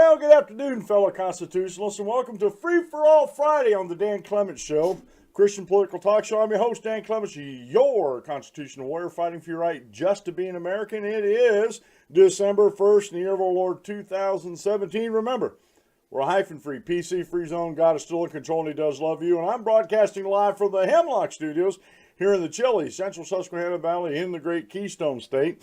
Well, good afternoon, fellow constitutionalists, and welcome to Free-4-All-Friday on the Dan Clements Show, Christian political talk show. I'm your host, Dan Clements, your constitutional warrior fighting for your right just to be an American. It is December 1st in the year of our Lord 2017. Remember, we're a hyphen-free, PC-free zone. God is still in control, and He does love you. And I'm broadcasting live from the Hemlock Studios here in the chilly Central Susquehanna Valley in the great Keystone State.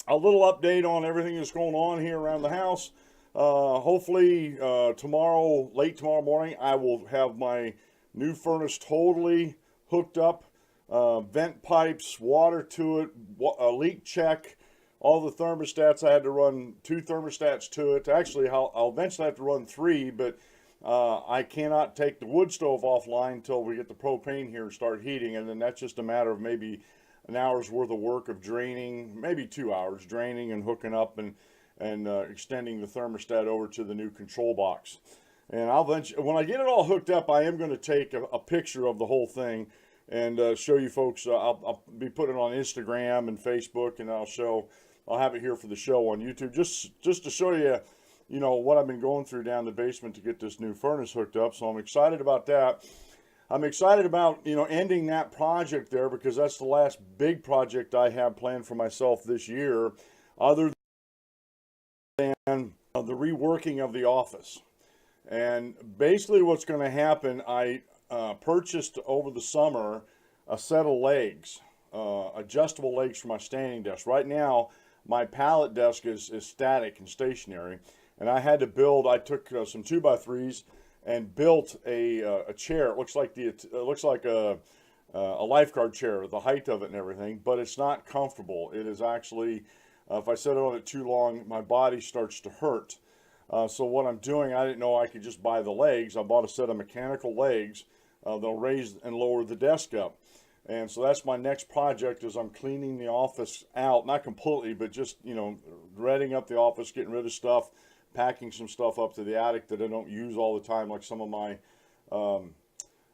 A little update on everything that's going on here around the house. Hopefully tomorrow, late tomorrow morning, I will have my new furnace totally hooked up. Vent pipes, water to it, a leak check, all the thermostats. I had to run 2 thermostats to it. Actually, I'll eventually have to run 3, but I cannot take the wood stove offline until we get the propane here and start heating, and then that's just a matter of maybe an hour's worth of work of draining, maybe 2 hours draining and hooking up and extending the thermostat over to the new control box. And I'll eventually, when I get it all hooked up, I am going to take a picture of the whole thing and show you folks. I'll be putting it on Instagram and Facebook, and I'll have it here for the show on YouTube, just to show you, you know, what I've been going through down the basement to get this new furnace hooked up. So I'm excited about that. I'm excited about, you know, ending that project there, because that's the last big project I have planned for myself this year, other than the reworking of the office. And basically what's going to happen, I purchased over the summer a set of legs, adjustable legs for my standing desk. Right now, my pallet desk is static and stationary, and I had to build, I took some 2x3s and built a chair. It looks like a lifeguard chair, the height of it and everything, but it's not comfortable. It is actually, if I sit on it too long, my body starts to hurt. So what I'm doing, I didn't know I could just buy the legs. I bought a set of mechanical legs that'll raise and lower the desk up. And so that's my next project, is I'm cleaning the office out, not completely, but just, you know, redding up the office, getting rid of stuff, packing some stuff up to the attic that I don't use all the time, like some of my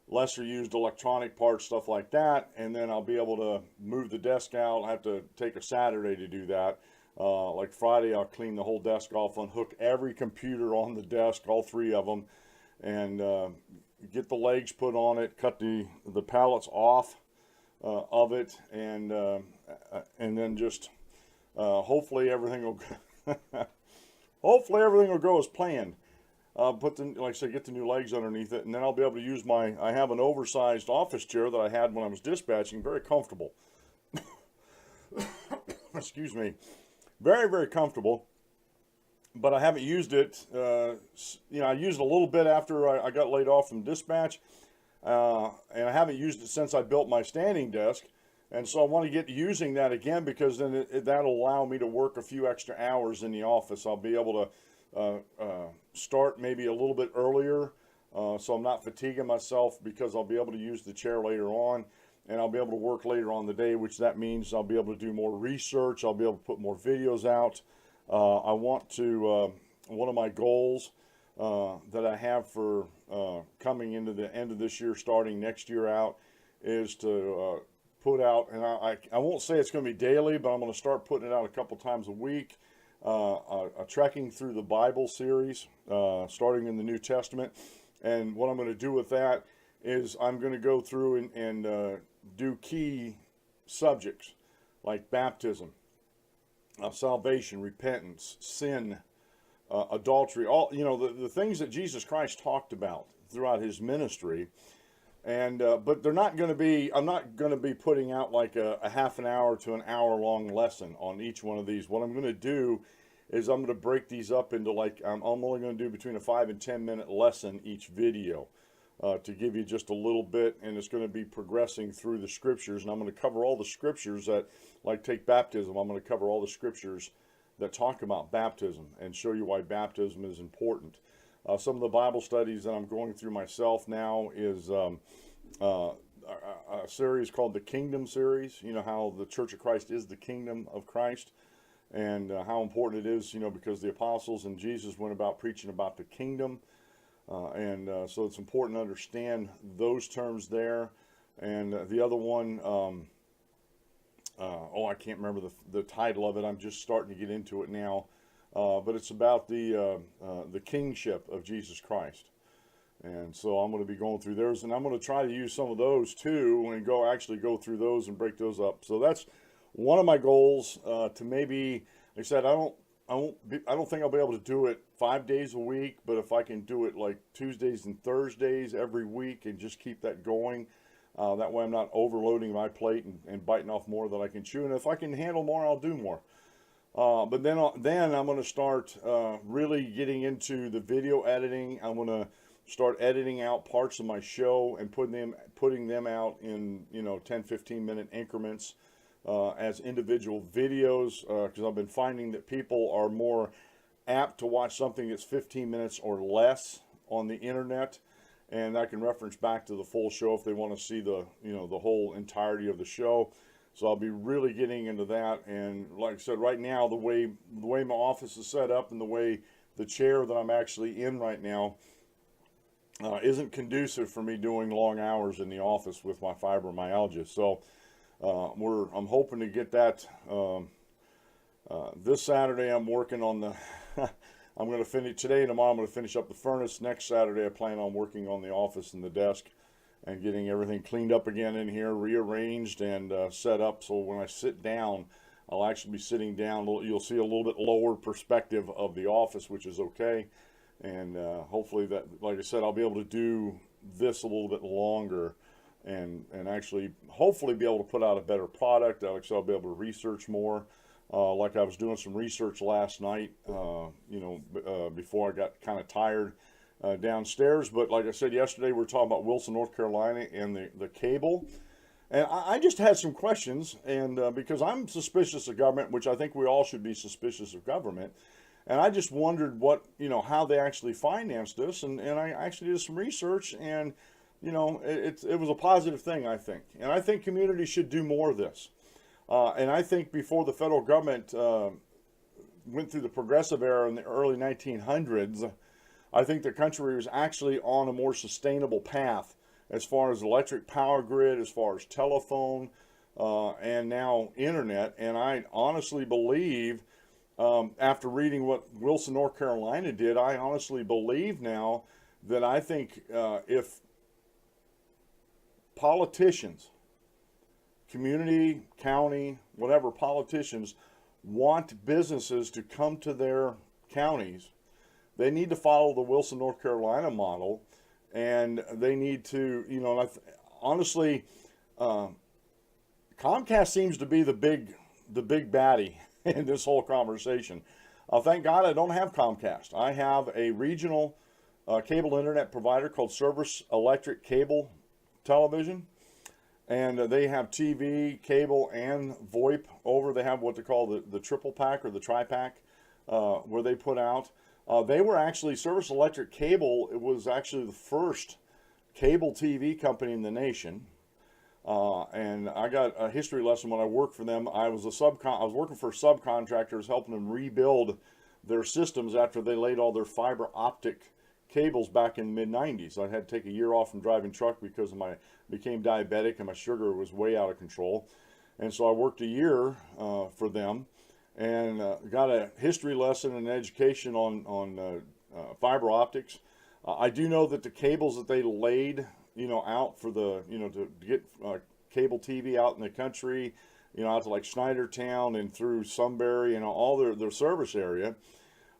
lesser used electronic parts, stuff like that. And then I'll be able to move the desk out. I have to take a Saturday to do that. Like Friday, I'll clean the whole desk off, unhook every computer on the desk, all 3 of them, and get the legs put on it, cut the pallets off of it, and then just hopefully everything will hopefully everything will go as planned. Like I said, get the new legs underneath it, and then I'll be able to use I have an oversized office chair that I had when I was dispatching, very comfortable. Excuse me. Very, very comfortable, but I haven't used it. You know, I used it a little bit after I got laid off from dispatch, and I haven't used it since I built my standing desk. And so I want to get using that again, because then that'll allow me to work a few extra hours in the office. I'll be able to start maybe a little bit earlier, so I'm not fatiguing myself, because I'll be able to use the chair later on, and I'll be able to work later on in the day, which that means I'll be able to do more research. I'll be able to put more videos out. I want to, one of my goals that I have for coming into the end of this year, starting next year out, is to put out, and I won't say it's going to be daily, but I'm going to start putting it out a couple times a week, a trekking through the Bible series, starting in the New Testament. And what I'm going to do with that is I'm going to go through and do key subjects like baptism, salvation, repentance, sin, adultery, all, you know, the things that Jesus Christ talked about throughout his ministry. And but they're not going to be, I'm not going to be putting out like a half an hour to an hour long lesson on each one of these. What I'm going to do is I'm going to break these up into, like, I'm only going to do between a 5 and 10 minute lesson each video, to give you just a little bit, and it's going to be progressing through the scriptures, and I'm going to cover all the scriptures that, like, take baptism, I'm going to cover all the scriptures that talk about baptism and show you why baptism is important. Some of the Bible studies that I'm going through myself now is a series called the Kingdom series. You know, how the Church of Christ is the kingdom of Christ, and how important it is, you know, because the apostles and Jesus went about preaching about the kingdom. So it's important to understand those terms there. And the other one, I can't remember the title of it. I'm just starting to get into it now. but it's about the kingship of Jesus Christ. And so I'm going to be going through those, and I'm going to try to use some of those too, and actually go through those and break those up. So that's one of my goals. To maybe, like I said, I don't think I'll be able to do it 5 days a week, but if I can do it like Tuesdays and Thursdays every week and just keep that going, that way I'm not overloading my plate and biting off more than I can chew. And if I can handle more, I'll do more. But then I'm going to start really getting into the video editing. I'm going to start editing out parts of my show and putting them out in 10-15 minute increments as individual videos, because I've been finding that people are more apt to watch something that's 15 minutes or less on the internet, and I can reference back to the full show if they want to see the the whole entirety of the show. So I'll be really getting into that. And like I said, right now the way my office is set up and the way the chair that I'm actually in right now isn't conducive for me doing long hours in the office with my fibromyalgia. So I'm hoping to get that this Saturday. I'm working on the I'm going to finish today and tomorrow. I'm going to finish up the furnace. Next Saturday I plan on working on the office and the desk and getting everything cleaned up again in here, rearranged and set up, so when I sit down, I'll actually be sitting down. You'll see a little bit lower perspective of the office, which is okay. And hopefully that, like I said, I'll be able to do this a little bit longer and actually hopefully be able to put out a better product. Like I said, I'll be able to research more. Like I was doing some research last night, before I got kind of tired downstairs. But like I said yesterday, we were talking about Wilson, North Carolina and the cable. And I just had some questions, and because I'm suspicious of government, which I think we all should be suspicious of government. And I just wondered how they actually financed this, and I actually did some research, and it was a positive thing, I think. And I think communities should do more of this. And I think before the federal government went through the progressive era in the early 1900s, I think the country was actually on a more sustainable path as far as electric power grid, as far as telephone, and now internet. And I honestly believe, after reading what Wilson, North Carolina did, I honestly believe now that I think if politicians, community, county, whatever politicians want businesses to come to their counties, they need to follow the Wilson, North Carolina model, and they need to, honestly, Comcast seems to be the big baddie in this whole conversation. Thank God I don't have Comcast. I have a regional cable internet provider called Service Electric Cable Television, and they have TV, cable, and VoIP over. They have what they call the triple pack or the tri-pack, where they put out. They were actually, Service Electric Cable, it was actually the first cable TV company in the nation. And I got a history lesson when I worked for them. I was working for subcontractors, helping them rebuild their systems after they laid all their fiber optic cables back in the mid-90s. I had to take a year off from driving truck because became diabetic and my sugar was way out of control. And so I worked a year for them, and got a history lesson and education on fiber optics. I do know that the cables that they laid, out for the, to get cable TV out in the country, out to like Snydertown and through Sunbury and all their service area,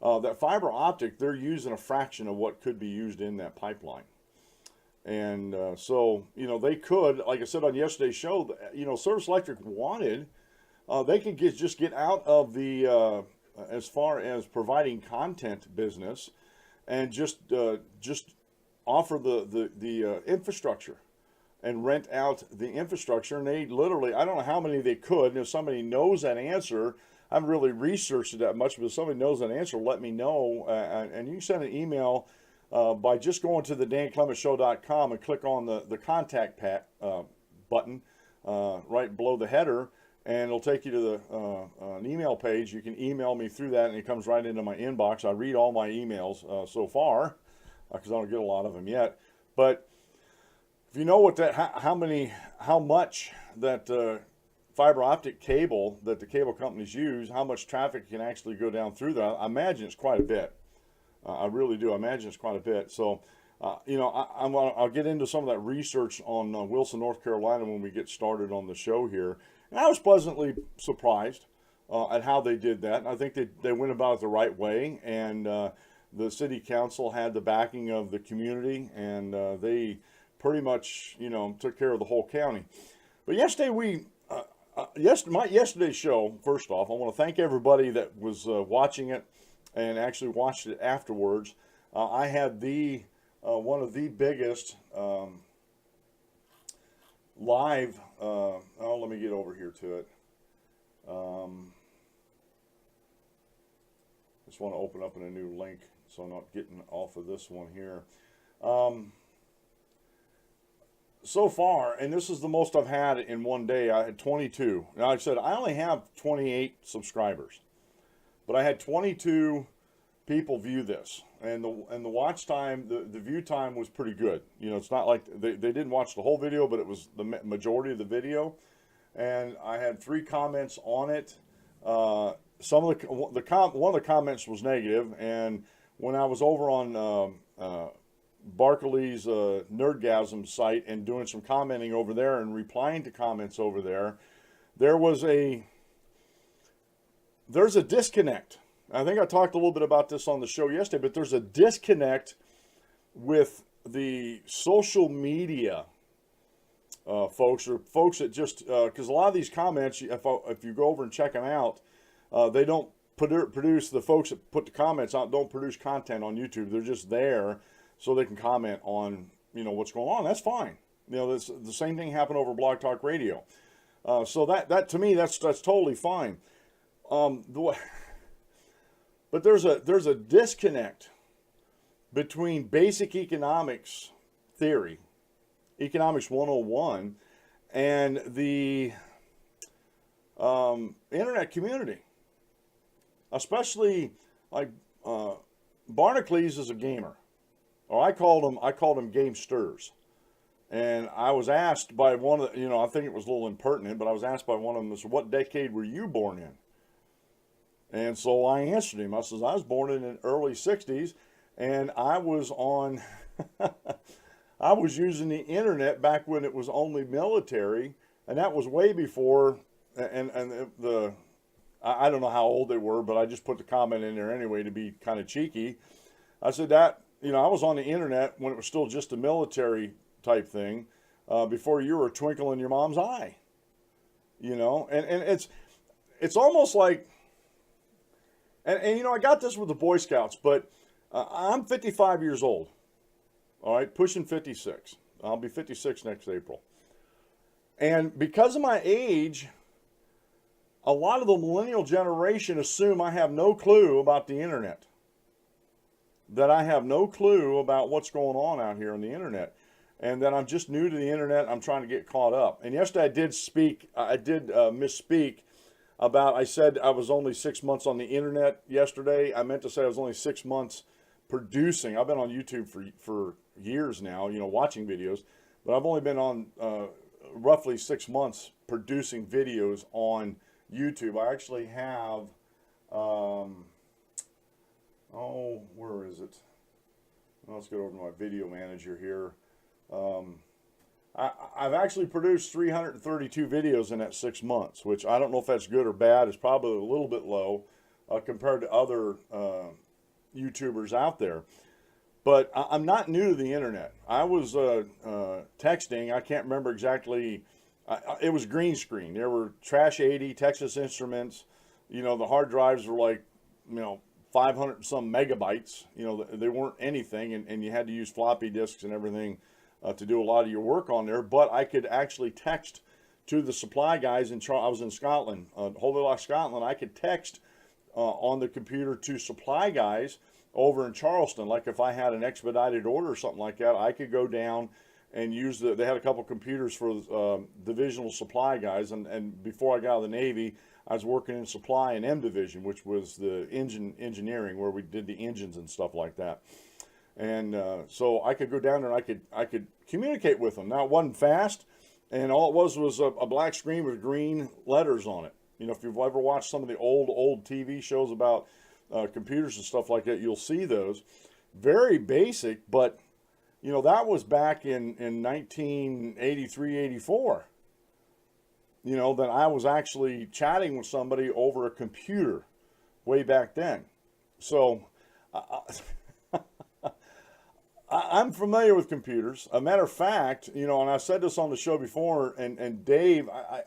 that fiber optic, they're using a fraction of what could be used in that pipeline. And so, they could, like I said on yesterday's show, Service Electric wanted, they could just get out of the, as far as providing content business, and just offer the infrastructure and rent out the infrastructure. And they literally, I don't know how many they could, and if somebody knows that answer, I haven't really researched it that much, but if somebody knows that answer, let me know. And you can send an email by just going to the danclementshow.com and click on the contact button right below the header, and it'll take you to an email page. You can email me through that, and it comes right into my inbox. I read all my emails so far, because I don't get a lot of them yet. But if you know what how much that fiber optic cable that the cable companies use, how much traffic can actually go down through there. I imagine it's quite a bit. I really do. I imagine it's quite a bit. So, you know, I'll get into some of that research on Wilson, North Carolina when we get started on the show here. And I was pleasantly surprised at how they did that. And I think they went about it the right way. And the city council had the backing of the community, and they pretty much, you know, took care of the whole county. But yesterday yesterday's show, first off, I want to thank everybody that was watching it and actually watched it afterwards. I had one of the biggest live, let me get over here to it. Just want to open up in a new link so I'm not getting off of this one here. So far, and this is the most I've had in one day, I had 22. Now, like I said, I only have 28 subscribers, but I had 22 people view this, and the watch time, the view time was pretty good. You know, it's not like they didn't watch the whole video, but it was the majority of the video, and I had 3 comments on it. Some of one of the comments was negative, and when I was over on Barkley's Nerdgasm site and doing some commenting over there and replying to comments over there, there's a disconnect. I think I talked a little bit about this on the show yesterday, but there's a disconnect with the social media folks, or folks that just, because a lot of these comments, if you go over and check them out, they don't produce, the folks that put the comments out don't produce content on YouTube. They're just there so they can comment on, you know, what's going on. That's fine. You know, the same thing happened over Blog Talk Radio. So that to me, that's totally fine. But there's a disconnect between basic economics theory, economics 101, and the internet community. Especially like Barnacle is a gamer. Or I called them gamesters. And I was asked by one of the, you know, I think it was a little impertinent, but I was asked by one of them, what decade were you born in? And so I answered him. I says, I was born in the early 60s, and I was on, I was using the internet back when it was only military, and that was way before, and I don't know how old they were, but I just put the comment in there anyway to be kind of cheeky. I said that, you know, I was on the internet when it was still just a military type thing, before you were a twinkle in your mom's eye, you know, and it's almost like, and you know, I got this with the Boy Scouts, but I'm 55 years old, all right, pushing 56. I'll be 56 next April. And because of my age, a lot of the millennial generation assume I have no clue about the internet. That I have no clue about what's going on out here on the internet. And that I'm just new to the internet. I'm trying to get caught up. And yesterday I did misspeak about, I said I was only 6 months on the internet yesterday. I meant to say I was only 6 months producing. I've been on YouTube for years now, you know, watching videos. But I've only been on roughly 6 months producing videos on YouTube. I actually have, where is it? Let's go over to my video manager here. I've actually produced 332 videos in that 6 months, which I don't know if that's good or bad. It's probably a little bit low compared to other YouTubers out there. But I'm not new to the internet. I was texting. I can't remember exactly. It was green screen. There were Trash 80, Texas Instruments. You know, the hard drives were like, you know, 500 and some megabytes. You know, they weren't anything, and you had to use floppy disks and everything to do a lot of your work on there. But I could actually text to the supply guys I was in Scotland, Holy Loch, Scotland. I could text on the computer to supply guys over in Charleston. Like if I had an expedited order or something like that, I could go down and use they had a couple computers for divisional supply guys. And before I got out of the Navy, I was working in supply in M Division, which was the engineering, where we did the engines and stuff like that. And so I could go down there and I could communicate with them. Now, it wasn't fast. And all it was a black screen with green letters on it. You know, if you've ever watched some of the old TV shows about computers and stuff like that, you'll see those. Very basic, but, you know, that was back in 1983, 84. You know, that I was actually chatting with somebody over a computer way back then. So I'm familiar with computers. A matter of fact, you know, and I said this on the show before, and Dave, I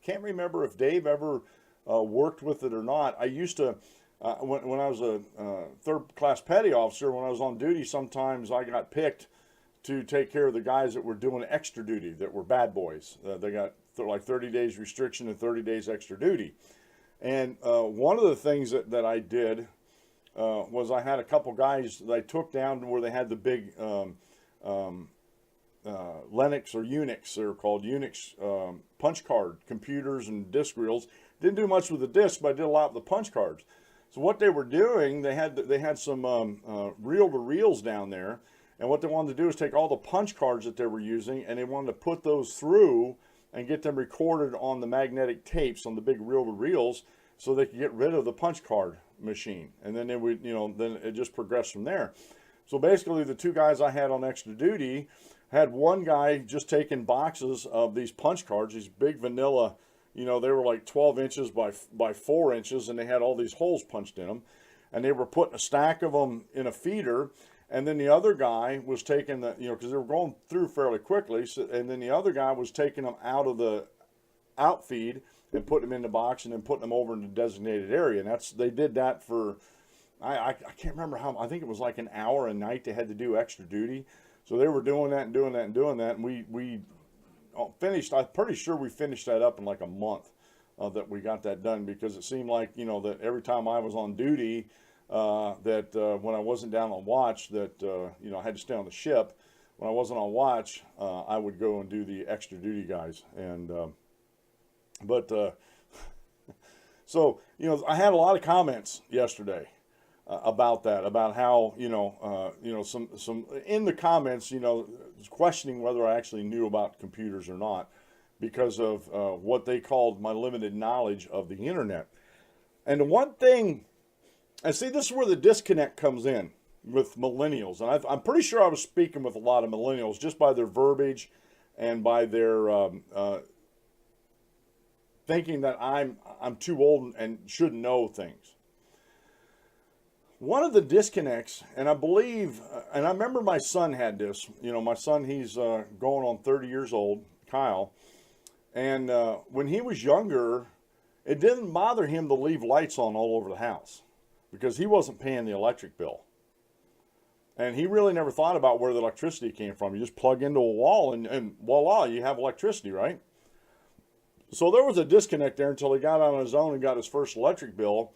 can't remember if Dave ever worked with it or not. I used to, when I was a third-class petty officer, when I was on duty, sometimes I got picked to take care of the guys that were doing extra duty, that were bad boys. They got like 30 days restriction and 30 days extra duty. And one of the things that I did was I had a couple guys that I took down to where they had the big Linux or Unix, they're called Unix punch card computers and disk reels. Didn't do much with the disk, but I did a lot with the punch cards. So what they were doing, they had some reel-to-reels down there, and what they wanted to do is take all the punch cards that they were using, and they wanted to put those through and get them recorded on the magnetic tapes on the big reel-to-reels, so they could get rid of the punch card machine. And then they would, you know, then it just progressed from there. So basically, the two guys I had on extra duty had one guy just taking boxes of these punch cards, these big vanilla, you know, they were like 12 inches by 4 inches, and they had all these holes punched in them. And they were putting a stack of them in a feeder. And then the other guy was taking the, you know, because they were going through fairly quickly. So, and then the other guy was taking them out of the outfeed and putting them in the box and then putting them over in the designated area. And they did that for, I can't remember how, I think it was like an hour a night they had to do extra duty. So they were doing that and doing that and doing that. And we finished, I'm pretty sure we finished that up in like a month that we got that done, because it seemed like, you know, that every time I was on duty, when I wasn't down on watch, that, you know, I had to stay on the ship. When I wasn't on watch, I would go and do the extra duty guys. And, so, you know, I had a lot of comments yesterday about that, about how, you know, some in the comments, you know, questioning whether I actually knew about computers or not because of what they called my limited knowledge of the internet. And the one thing, and see, this is where the disconnect comes in with millennials. And I'm pretty sure I was speaking with a lot of millennials just by their verbiage and by their thinking that I'm too old and should know things. One of the disconnects, and I believe, and I remember my son had this. You know, my son, he's going on 30 years old, Kyle. And when he was younger, it didn't bother him to leave lights on all over the house, because he wasn't paying the electric bill. And he really never thought about where the electricity came from. You just plug into a wall and voila, you have electricity, right? So there was a disconnect there until he got on his own and got his first electric bill.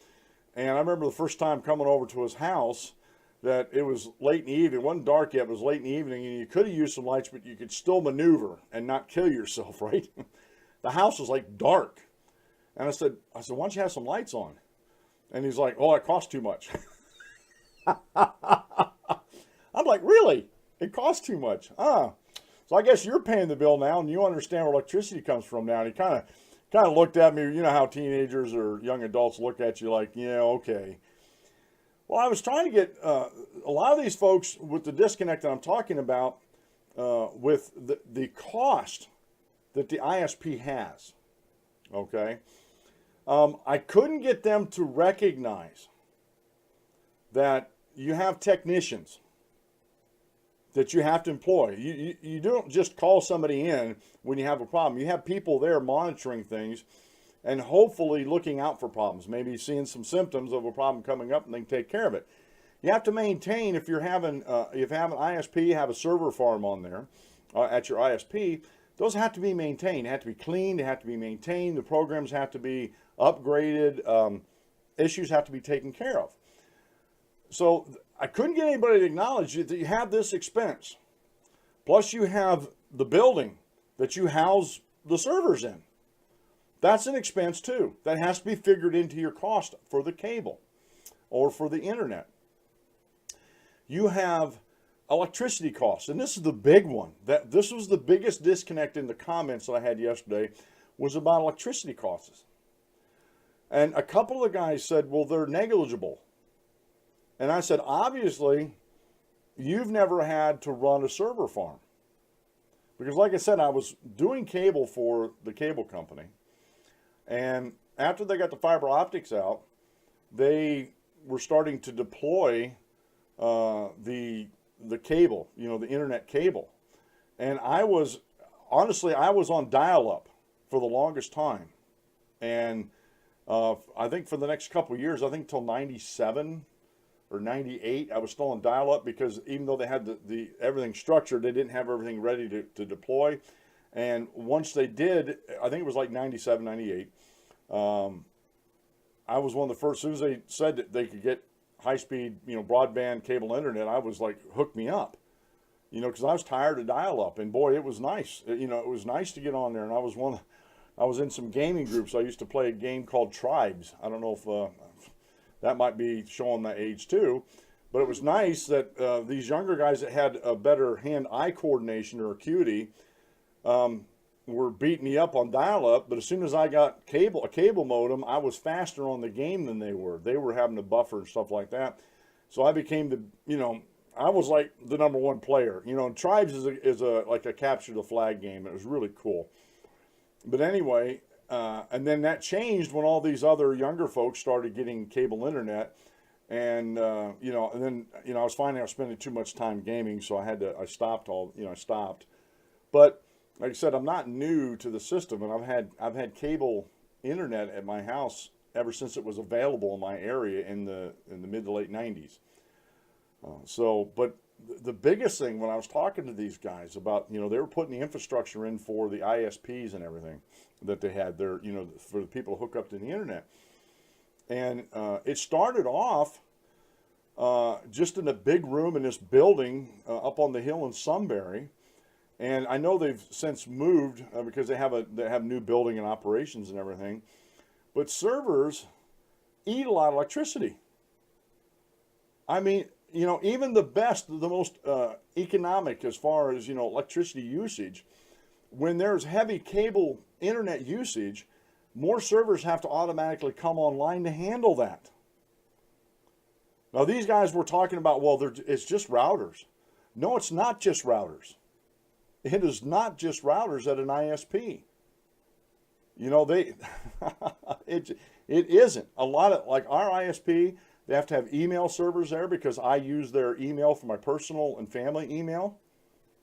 And I remember the first time coming over to his house that it was late in the evening. It wasn't dark yet, it was late in the evening, and you could have used some lights, but you could still maneuver and not kill yourself, right? The house was like dark. And I said, why don't you have some lights on? And he's like, oh, it costs too much. I'm like, really? It costs too much? So I guess you're paying the bill now, and you understand where electricity comes from now. And he kind of looked at me, you know how teenagers or young adults look at you like, yeah, okay. Well, I was trying to get a lot of these folks with the disconnect that I'm talking about with the cost that the ISP has, okay? I couldn't get them to recognize that you have technicians that you have to employ. You don't just call somebody in when you have a problem. You have people there monitoring things and hopefully looking out for problems, maybe seeing some symptoms of a problem coming up and they can take care of it. You have to maintain, if you have an ISP, you have a server farm on there at your ISP, those have to be maintained. They have to be cleaned, they have to be maintained, the programs have to be upgraded, issues have to be taken care of. So I couldn't get anybody to acknowledge that you have this expense. Plus you have the building that you house the servers in. That's an expense too. That has to be figured into your cost for the cable or for the internet. You have electricity costs. And this is the big one. This was the biggest disconnect in the comments that I had yesterday, was about electricity costs. And a couple of guys said, well, they're negligible. And I said, obviously, you've never had to run a server farm. Because like I said, I was doing cable for the cable company. And after they got the fiber optics out, they were starting to deploy the cable, the internet cable. And honestly, I was on dial-up for the longest time. And I think for the next couple of years, I think till 97 or 98, I was still on dial-up, because even though they had the everything structured, they didn't have everything ready to deploy. And once they did, I think it was like 97, 98, I was one of the first. As soon as they said that they could get high-speed, broadband cable internet, I was like, hook me up, because I was tired of dial-up. And boy, it was nice. It was nice to get on there. And I was in some gaming groups. I used to play a game called Tribes. I don't know if that might be showing my age too, but it was nice that these younger guys that had a better hand-eye coordination or acuity were beating me up on dial-up. But as soon as I got a cable modem, I was faster on the game than they were. They were having to buffer and stuff like that. So I became I was like the #1 player. And Tribes is like a capture the flag game. It was really cool. But anyway, and then that changed when all these other younger folks started getting cable internet. And, and then, I was finding I was spending too much time gaming, so I stopped. But like I said, I'm not new to the system, and I've had cable internet at my house ever since it was available in my area in the mid to late 90s. But the biggest thing when I was talking to these guys about, they were putting the infrastructure in for the ISPs and everything that they had there, for the people to hook up to the internet. And it started off just in a big room in this building up on the hill in Sunbury. And I know they've since moved because they have a new building and operations and everything. But servers eat a lot of electricity. I mean, even the best, the most economic as far as, electricity usage, when there's heavy cable internet usage, more servers have to automatically come online to handle that. Now, these guys were talking about, well, it's just routers. No, it's not just routers. It is not just routers at an ISP. It isn't. A lot of, like our ISP, they have to have email servers there because I use their email for my personal and family email.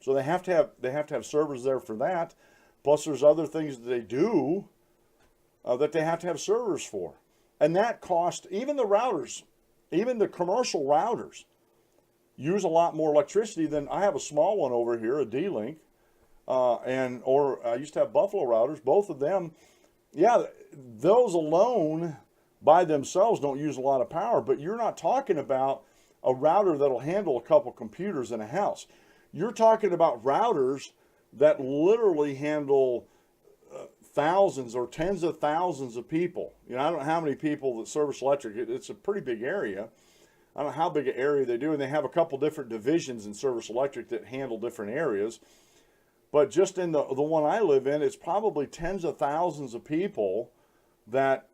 So they have to have servers there for that. Plus there's other things that they do that they have to have servers for. And that cost, even the routers, even the commercial routers, use a lot more electricity than I have a small one over here, a D-Link, or I used to have Buffalo routers. Both of them, yeah, those alone by themselves don't use a lot of power, but you're not talking about a router that'll handle a couple computers in a house. You're talking about routers that literally handle thousands or tens of thousands of people. I don't know how many people that service electric. It's a pretty big area. I don't know how big an area they do, and they have a couple different divisions in Service Electric that handle different areas. But just in the one I live in, it's probably tens of thousands of people that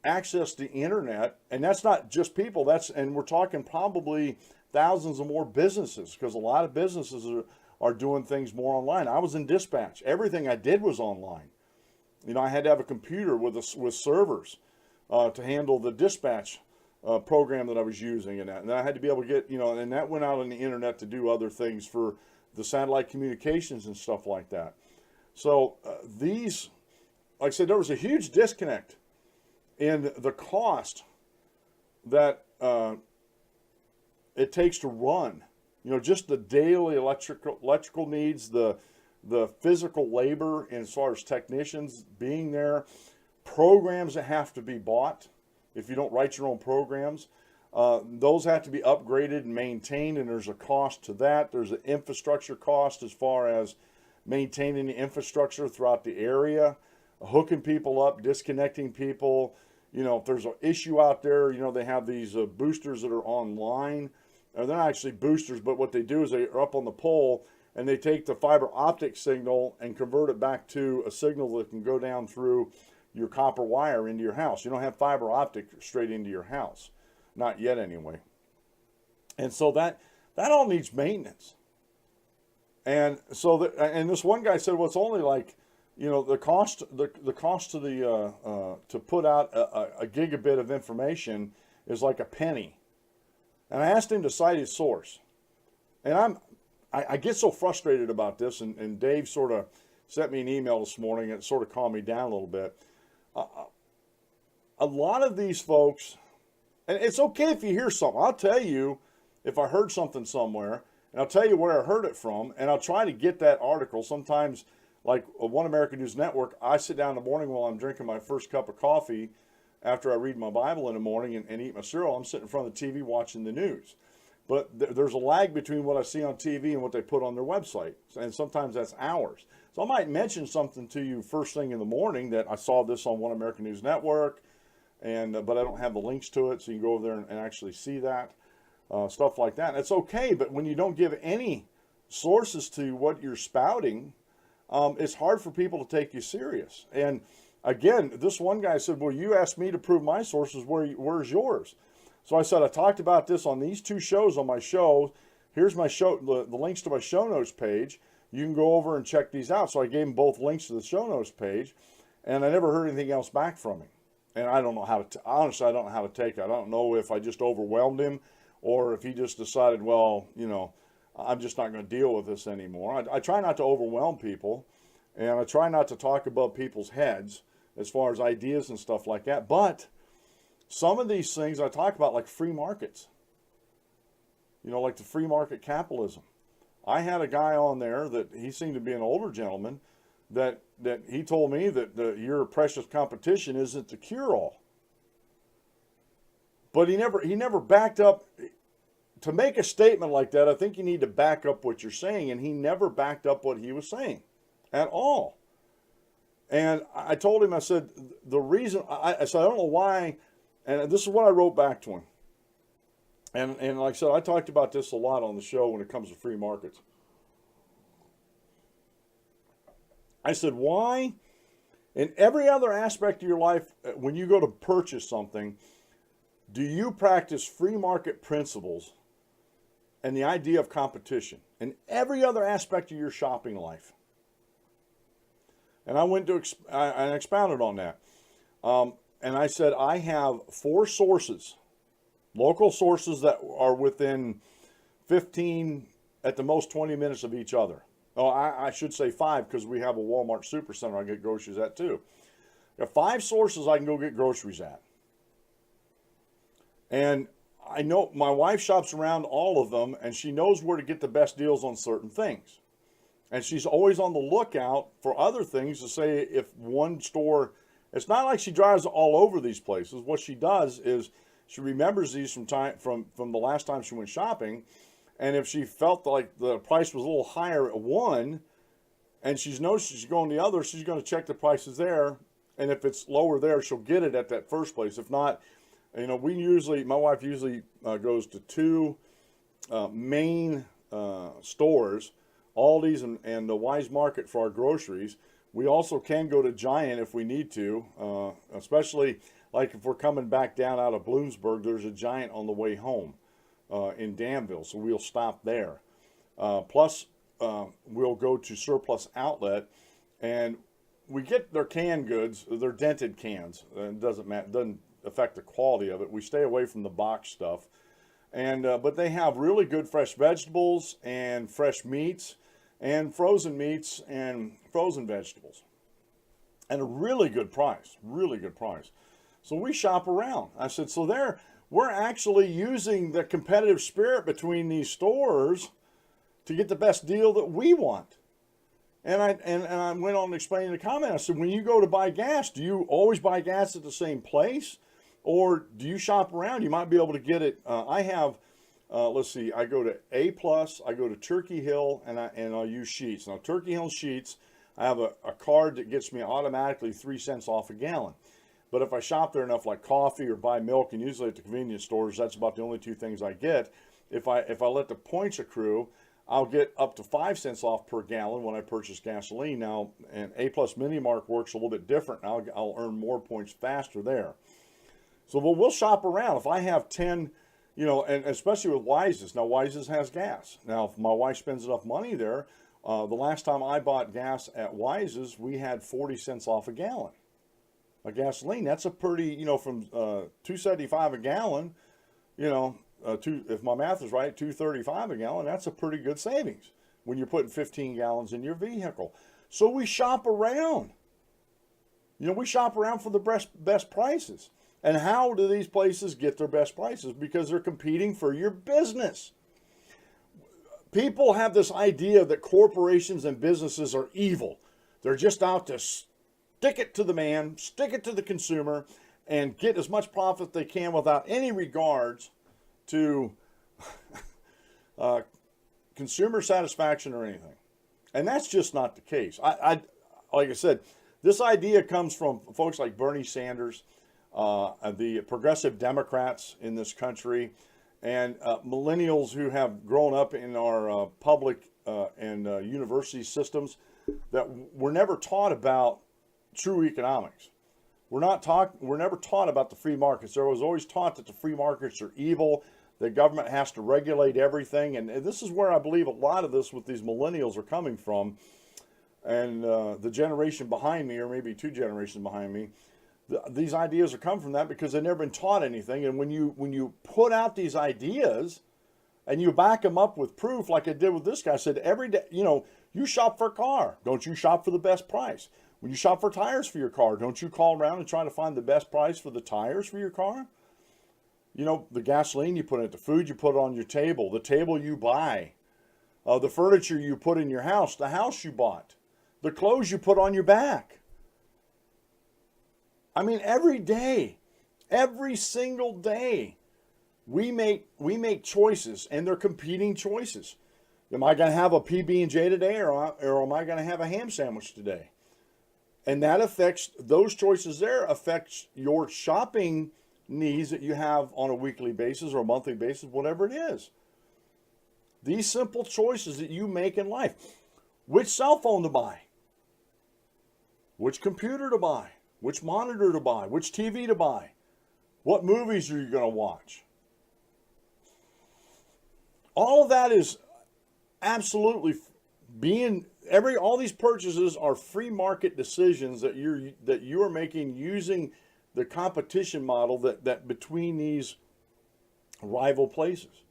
access the internet, and that's not just people. And we're talking probably thousands of more businesses, because a lot of businesses are doing things more online. I was in dispatch. Everything I did was online. I had to have a computer with servers to handle the dispatch program that I was using, and I had to be able to get, and that went out on the internet to do other things for the satellite communications and stuff like that. So these, like I said, there was a huge disconnect in the cost that it takes to run, just the daily electrical needs, the physical labor, and as far as technicians being there, programs that have to be bought. If you don't write your own programs, those have to be upgraded and maintained, and there's a cost to that. There's an infrastructure cost as far as maintaining the infrastructure throughout the area, hooking people up, disconnecting people. If there's an issue out there, they have these boosters that are online they're not actually boosters, but what they do is they are up on the pole and they take the fiber optic signal and convert it back to a signal that can go down through your copper wire into your house. You don't have fiber optic straight into your house. Not yet anyway. And so that all needs maintenance. And so and this one guy said, well, it's only like, the cost to to put out a gigabit of information is like a penny. And I asked him to cite his source. And I get so frustrated about this, and Dave sort of sent me an email this morning, and it sort of calmed me down a little bit. A lot of these folks, and it's okay if you hear something. I'll tell you if I heard something somewhere, and I'll tell you where I heard it from, and I'll try to get that article. Sometimes, like One American News Network, I sit down in the morning while I'm drinking my first cup of coffee after I read my Bible in the morning and eat my cereal. I'm sitting in front of the TV watching the news. But there's a lag between what I see on TV and what they put on their website. And sometimes that's hours. So I might mention something to you first thing in the morning that I saw this on One American News Network, but I don't have the links to it, so you can go over there and actually see that. Stuff like that. And it's okay, but when you don't give any sources to what you're spouting, it's hard for people to take you serious. And again, this one guy said, well, you asked me to prove my sources. Where's yours? So I said, I talked about this on these two shows on my show. Here's my show, the links to my show notes page. You can go over and check these out. So I gave him both links to the show notes page, and I never heard anything else back from him. And I don't know how to, honestly, I don't know how to take it. I don't know if I just overwhelmed him or if he just decided, well, I'm just not going to deal with this anymore. I try not to overwhelm people, and I try not to talk above people's heads as far as ideas and stuff like that. But some of these things I talk about, like free markets, like the free market capitalism. I had a guy on there that he seemed to be an older gentleman that he told me that your precious competition isn't the cure-all. But he never backed up. To make a statement like that, I think you need to back up what you're saying, and he never backed up what he was saying at all. And I told him, I said, the reason, I said, I don't know why, and this is what I wrote back to him. And like I said, I talked about this a lot on the show when it comes to free markets. I said, why, in every other aspect of your life, when you go to purchase something, do you practice free market principles and the idea of competition in every other aspect of your shopping life? And I went to I expounded on that. And I said, I have 4 sources, local sources that are within 15, at the most 20 minutes of each other. Oh, I should say 5 because we have a Walmart Supercenter I get groceries at too. I have 5 sources I can go get groceries at. And I know my wife shops around all of them, and she knows where to get the best deals on certain things. And she's always on the lookout for other things to say if one store, it's not like she drives all over these places. What she does is she remembers these from the last time she went shopping. And if she felt like the price was a little higher at one, and she knows she's going to the other, she's going to check the prices there. And if it's lower there, she'll get it at that first place. If not, my wife usually goes to 2 main stores, Aldi's and the Wise Market for our groceries. We also can go to Giant if we need to, especially like if we're coming back down out of Bloomsburg, there's a Giant on the way home in Danville, so we'll stop there. Plus, we'll go to Surplus Outlet, and we get their canned goods, they're dented cans. It doesn't matter, doesn't affect the quality of it. We stay away from the box stuff. And but they have really good fresh vegetables and fresh meats and frozen meats and frozen vegetables. And a really good price, really good price. So we shop around. I said, so we're actually using the competitive spirit between these stores to get the best deal that we want. And I went on to explain in the comment, I said, when you go to buy gas, do you always buy gas at the same place? Or do you shop around? You might be able to get it. I have, let's see, I go to A+, I go to Turkey Hill, and I'll use Sheets. Now, Turkey Hill Sheets, I have a card that gets me automatically 3 cents off a gallon. But if I shop there enough, like coffee or buy milk, and usually at the convenience stores, that's about the only 2 things I get. if I let the points accrue, I'll get up to 5 cents off per gallon when I purchase gasoline. Now, and A Plus Mini Mark works a little bit different. I'll earn more points faster there. So we'll shop around. If I have 10, you know, and especially with Wises. Now, Wises has gas. Now, if my wife spends enough money there, the last time I bought gas at Wises, we had 40 cents off a gallon. A gasoline, that's a pretty, you know, from $2.75 a gallon, you know, if my math is right, $2.35 a gallon, that's a pretty good savings when you're putting 15 gallons in your vehicle. So we shop around. You know, we shop around for the best prices. And how do these places get their best prices? Because they're competing for your business. People have this idea that corporations and businesses are evil. They're just out to stick it to the man, stick it to the consumer, and get as much profit they can without any regards to consumer satisfaction or anything. And that's just not the case. Like I said, this idea comes from folks like Bernie Sanders, the progressive Democrats in this country, and millennials who have grown up in our public and university systems that were never taught about true economics. We're never taught about the free markets. There was always taught that the free markets are evil. The government has to regulate everything, and this is where I believe a lot of this with these millennials are coming from, and the generation behind me, or maybe 2 generations behind me. These ideas are coming from that because they've never been taught anything. And when you put out these ideas and you back them up with proof, like I did with this guy, I said every day, you know, you shop for a car, don't you shop for the best price? When you shop for tires for your car, don't you call around and try to find the best price for the tires for your car? You know, the gasoline you put in it, the food you put on your table, the table you buy, the furniture you put in your house, the house you bought, the clothes you put on your back. I mean, every day, every single day, we make choices, and they're competing choices. Am I going to have a PB&J today, or am I going to have a ham sandwich today? And that affects, those choices there affects your shopping needs that you have on a weekly basis or a monthly basis, whatever it is. These simple choices that you make in life. Which cell phone to buy? Which computer to buy? Which monitor to buy? Which TV to buy? What movies are you going to watch? All of that is absolutely all these purchases are free market decisions that you are making using the competition model that between these rival places.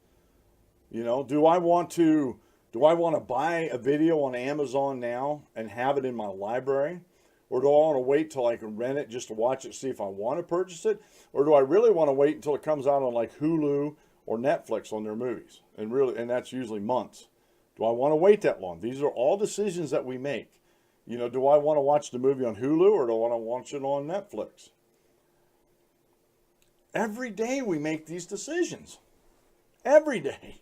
You know, do I want to buy a video on Amazon now and have it in my library? Or do I want to wait till I can rent it just to watch it, see if I want to purchase it? Or do I really want to wait until it comes out on like Hulu or Netflix on their movies? And that's usually months. Do I want to wait that long? These are all decisions that we make. You know, do I want to watch the movie on Hulu or do I want to watch it on Netflix? Every day we make these decisions. Every day.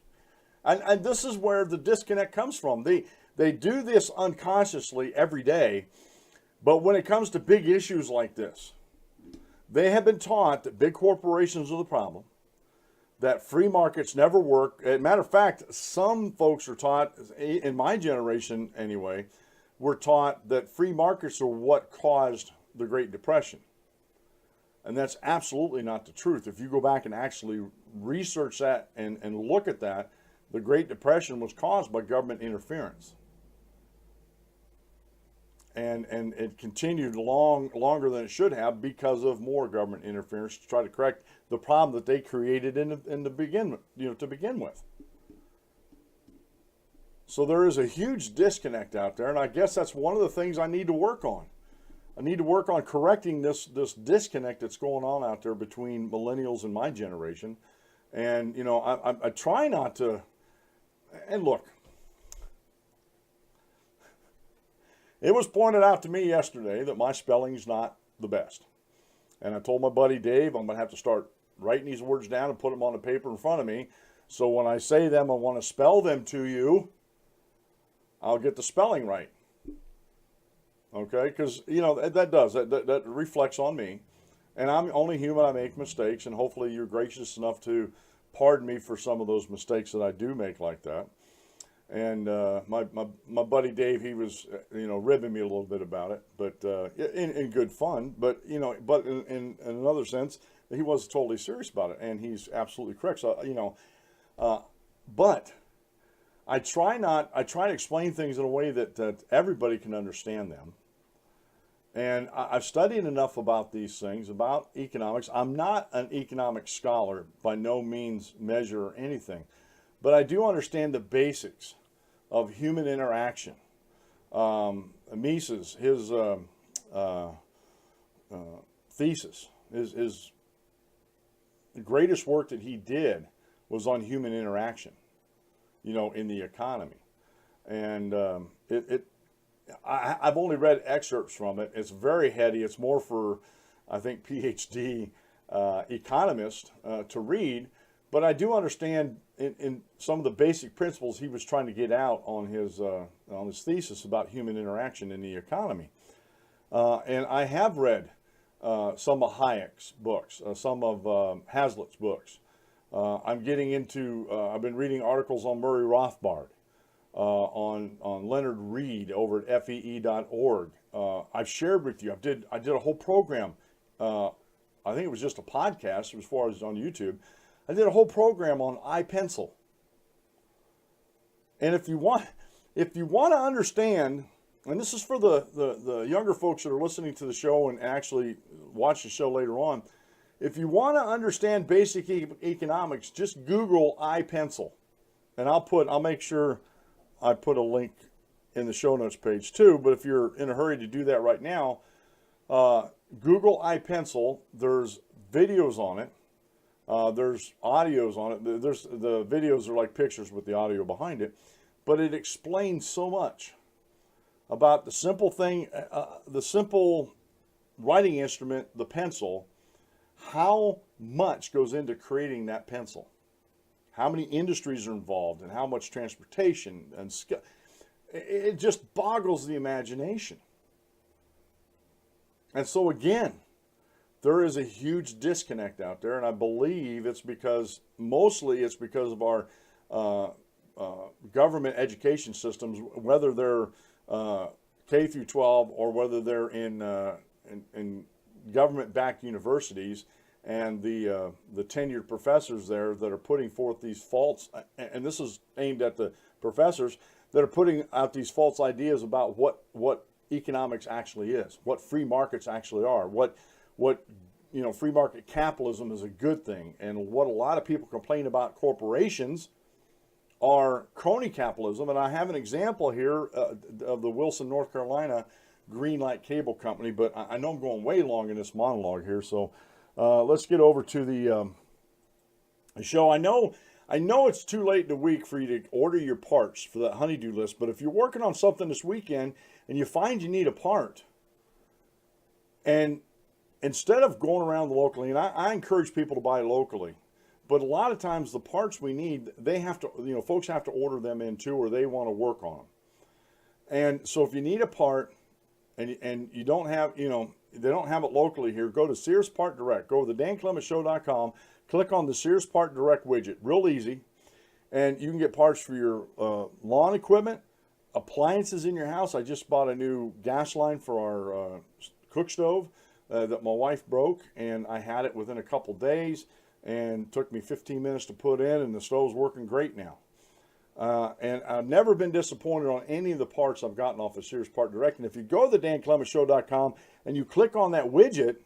And this is where the disconnect comes from. They do this unconsciously every day. But when it comes to big issues like this, they have been taught that big corporations are the problem, that free markets never work. As a matter of fact, some folks are taught, in my generation anyway, were taught that free markets are what caused the Great Depression. And that's absolutely not the truth. If you go back and actually research that and look at that, the Great Depression was caused by government interference. And it continued longer than it should have because of more government interference to try to correct the problem that they created to begin with. So there is a huge disconnect out there, and I guess that's one of the things I need to work on. I need to work on correcting this disconnect that's going on out there between millennials and my generation. And you know, I try not to. And look. It was pointed out to me yesterday that my spelling's not the best. And I told my buddy Dave I'm going to have to start writing these words down and put them on a paper in front of me. So when I say them, I want to spell them to you, I'll get the spelling right. Okay? Because, you know, that reflects on me. And I'm only human. I make mistakes. And hopefully you're gracious enough to pardon me for some of those mistakes that I do make like that. And my buddy Dave, he was ribbing me a little bit about it, but in good fun. But but in another sense, he was totally serious about it, and he's absolutely correct. So but I try to explain things in a way that everybody can understand them. And I've studied enough about these things, about economics. I'm not an economic scholar, by no means measure or anything, but I do understand the basics of human interaction. Mises, his thesis, his the greatest work that he did was on human interaction, in the economy. And I've only read excerpts from it. It's very heady. It's more for, I think, PhD economists to read. But I do understand in some of the basic principles he was trying to get out on his thesis about human interaction in the economy. And I have read some of Hayek's books, some of Hazlitt's books. I'm getting into, I've been reading articles on Murray Rothbard, on Leonard Reed over at fee.org. I've shared with you, I did a whole program, I think it was just a podcast as far as on YouTube. I did a whole program on iPencil. And if you want to understand, and this is for the younger folks that are listening to the show and actually watch the show later on, if you want to understand basic economics, just Google iPencil. And I'll make sure I put a link in the show notes page too, but if you're in a hurry to do that right now, Google iPencil. There's videos on it. There's audios on it. The videos are like pictures with the audio behind it, but it explains so much about the simple thing, the simple writing instrument, the pencil, how much goes into creating that pencil, how many industries are involved, and how much transportation and skill. It just boggles the imagination. And so again, there is a huge disconnect out there, and I believe mostly it's because of our government education systems, whether they're K through 12 or whether they're in government-backed universities, and the tenured professors there that are putting forth these false, and this is aimed at the professors that are putting out these false ideas about what economics actually is, what free markets actually are, what free market capitalism is a good thing, and what a lot of people complain about corporations are crony capitalism. And I have an example here of the Wilson, North Carolina Green Light Cable Company, but I know I'm going way long in this monologue here, so let's get over to the show. I know it's too late in the week for you to order your parts for that honeydew list, but if you're working on something this weekend and you find you need a part, and instead of going around locally, and I encourage people to buy locally, but a lot of times the parts we need, they have to, folks have to order them in too, or they want to work on them. And so if you need a part and you don't have, they don't have it locally here, go to Sears Part Direct. Go to the DanClementShow.com, click on the Sears Part Direct widget, real easy, and you can get parts for your lawn equipment, appliances in your house. I just bought a new gas line for our cook stove that my wife broke, and I had it within a couple days, and took me 15 minutes to put in, and the stove's working great now. And I've never been disappointed on any of the parts I've gotten off of Sears Part Direct. And if you go to the DanClementShow.com and you click on that widget,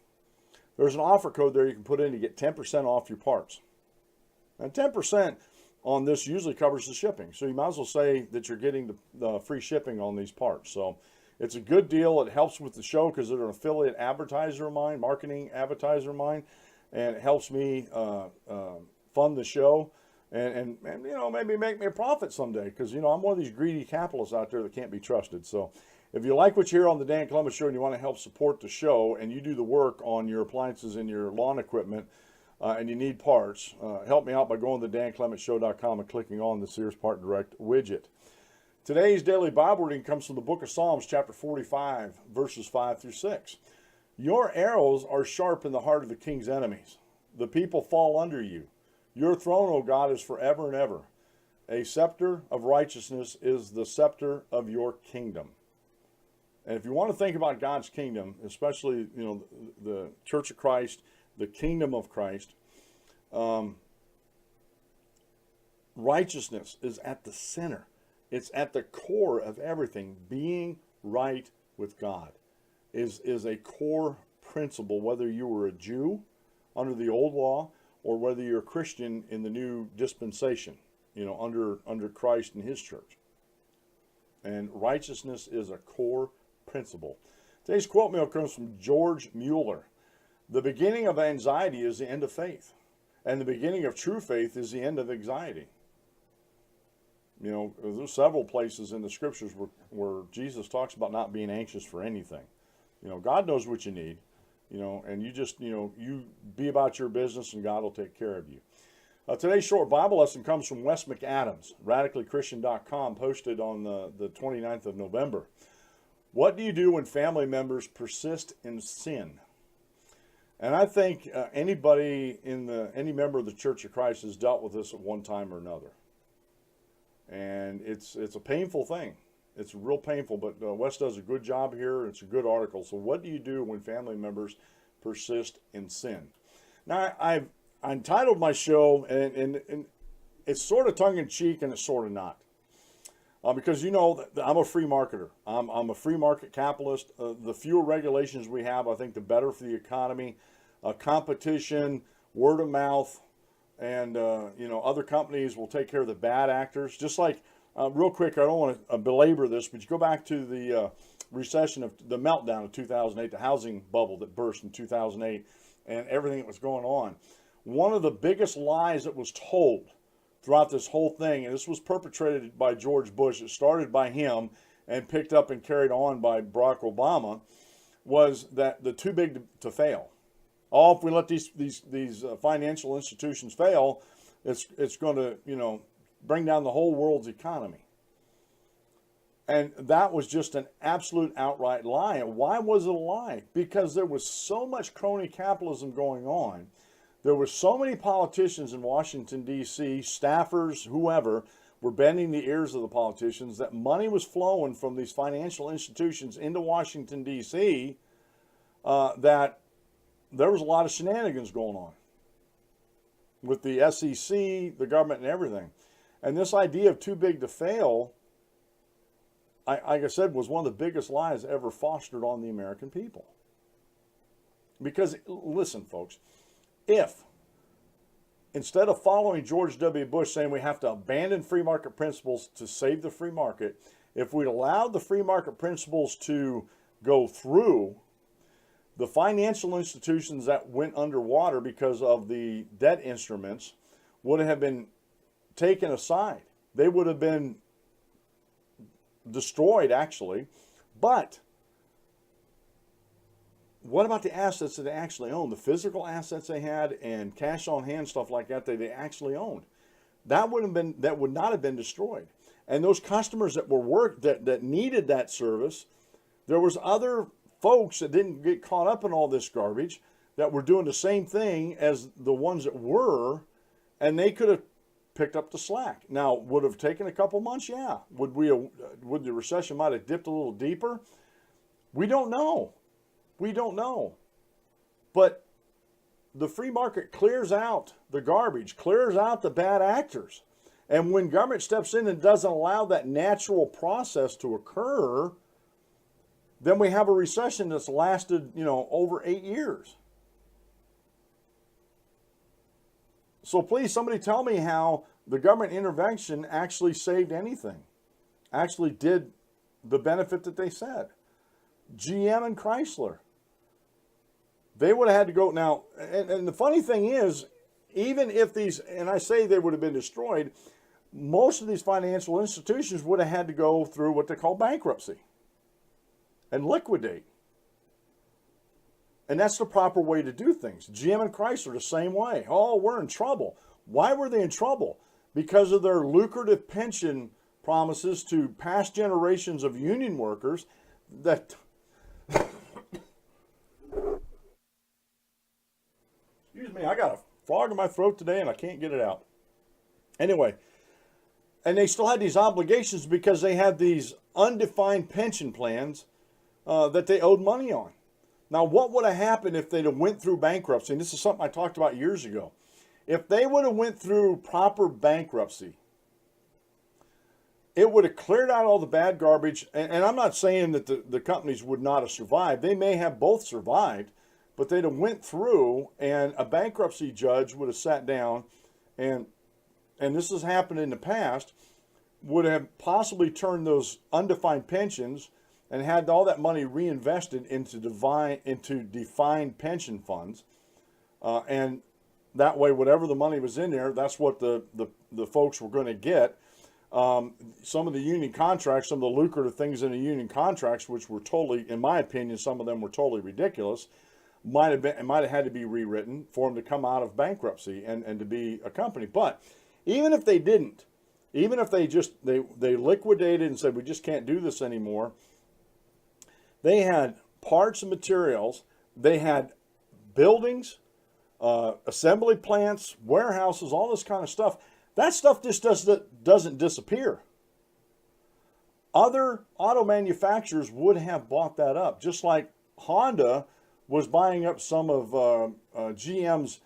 there's an offer code there you can put in to get 10% off your parts. And 10% on this usually covers the shipping. So you might as well say that you're getting the free shipping on these parts. So it's a good deal. It helps with the show because they're an affiliate advertiser of mine, marketing advertiser of mine. And it helps me fund the show and maybe make me a profit someday, because I'm one of these greedy capitalists out there that can't be trusted. So if you like what you hear on the Dan Clement Show and you want to help support the show, and you do the work on your appliances and your lawn equipment, and you need parts, help me out by going to DanClementShow.com and clicking on the Sears Part Direct widget. Today's daily Bible reading comes from the book of Psalms, chapter 45, verses 5 through 6. Your arrows are sharp in the heart of the king's enemies. The people fall under you. Your throne, O God, is forever and ever. A scepter of righteousness is the scepter of your kingdom. And if you want to think about God's kingdom, especially, the Church of Christ, the kingdom of Christ, righteousness is at the center. It's at the core of everything. Being right with God is a core principle, whether you were a Jew under the old law or whether you're a Christian in the new dispensation, under Christ and his church. And righteousness is a core principle. Today's quote meal comes from George Mueller. The beginning of anxiety is the end of faith, and the beginning of true faith is the end of anxiety. There's several places in the scriptures where Jesus talks about not being anxious for anything. God knows what you need, and you just, you be about your business and God will take care of you. Today's short Bible lesson comes from Wes McAdams, radicallychristian.com, posted on the 29th of November. What do you do when family members persist in sin? And I think any member of the Church of Christ has dealt with this at one time or another. And it's a painful thing. It's real painful, but Wes does a good job here. It's a good article. So what do you do when family members persist in sin? Now, I entitled my show, and it's sort of tongue-in-cheek and it's sort of not. Because I'm a free marketer. I'm a free market capitalist. The fewer regulations we have, I think the better for the economy. Competition, word of mouth, and other companies will take care of the bad actors. Just like, real quick, I don't want to belabor this, but you go back to the recession of the meltdown of 2008, the housing bubble that burst in 2008, and everything that was going on. One of the biggest lies that was told throughout this whole thing, and this was perpetrated by George Bush, it started by him and picked up and carried on by Barack Obama, was that they're too big to fail. If we let these financial institutions fail, it's going to bring down the whole world's economy. And that was just an absolute outright lie. And why was it a lie? Because there was so much crony capitalism going on. There were so many politicians in Washington, D.C., staffers, whoever, were bending the ears of the politicians, that money was flowing from these financial institutions into Washington, D.C., that there was a lot of shenanigans going on with the SEC, the government, and everything. And this idea of too big to fail, like I said, was one of the biggest lies ever fostered on the American people. Because, listen, folks, if instead of following George W. Bush saying we have to abandon free market principles to save the free market, if we'd allowed the free market principles to go through, the financial institutions that went underwater because of the debt instruments would have been taken aside. They would have been destroyed, actually. But what about the assets that they actually owned? The physical assets they had and cash on hand, stuff like that they actually owned. That would not have been destroyed. And those customers that needed that service, there was other folks that didn't get caught up in all this garbage that were doing the same thing as the ones that were, and they could have picked up the slack. Now, would it have taken a couple months? Yeah. Would the recession might have dipped a little deeper? We don't know. We don't know. But the free market clears out the garbage, clears out the bad actors. And when government steps in and doesn't allow that natural process to occur, then we have a recession that's lasted, over 8 years. So please, somebody tell me how the government intervention actually saved anything, actually did the benefit that they said. GM and Chrysler, they would have had to go now. And the funny thing is, even if these, and I say they would have been destroyed, most of these financial institutions would have had to go through what they call bankruptcy and liquidate. And that's the proper way to do things. GM and Chrysler the same way. Oh, we're in trouble. Why were they in trouble? Because of their lucrative pension promises to past generations of union workers that excuse me, I got frog in my throat today and I can't get it out. Anyway, and they still had these obligations because they had these undefined pension plans that they owed money on. Now, what would have happened if they'd have went through bankruptcy? And this is something I talked about years ago. If they would have went through proper bankruptcy, it would have cleared out all the bad garbage. And I'm not saying that the companies would not have survived. They may have both survived, but they'd have went through and a bankruptcy judge would have sat down and this has happened in the past, would have possibly turned those undefined pensions and had all that money reinvested into defined pension funds. And that way, whatever the money was in there, that's what the folks were going to get. Some of the union contracts, some of the lucrative things in the union contracts, which were totally, in my opinion, some of them were totally ridiculous, might have had to be rewritten for them to come out of bankruptcy and to be a company. But even if they didn't, even if they liquidated and said, we just can't do this anymore, they had parts and materials, they had buildings, assembly plants, warehouses, all this kind of stuff. That stuff just doesn't disappear. Other auto manufacturers would have bought that up, just like Honda was buying up some of GM's,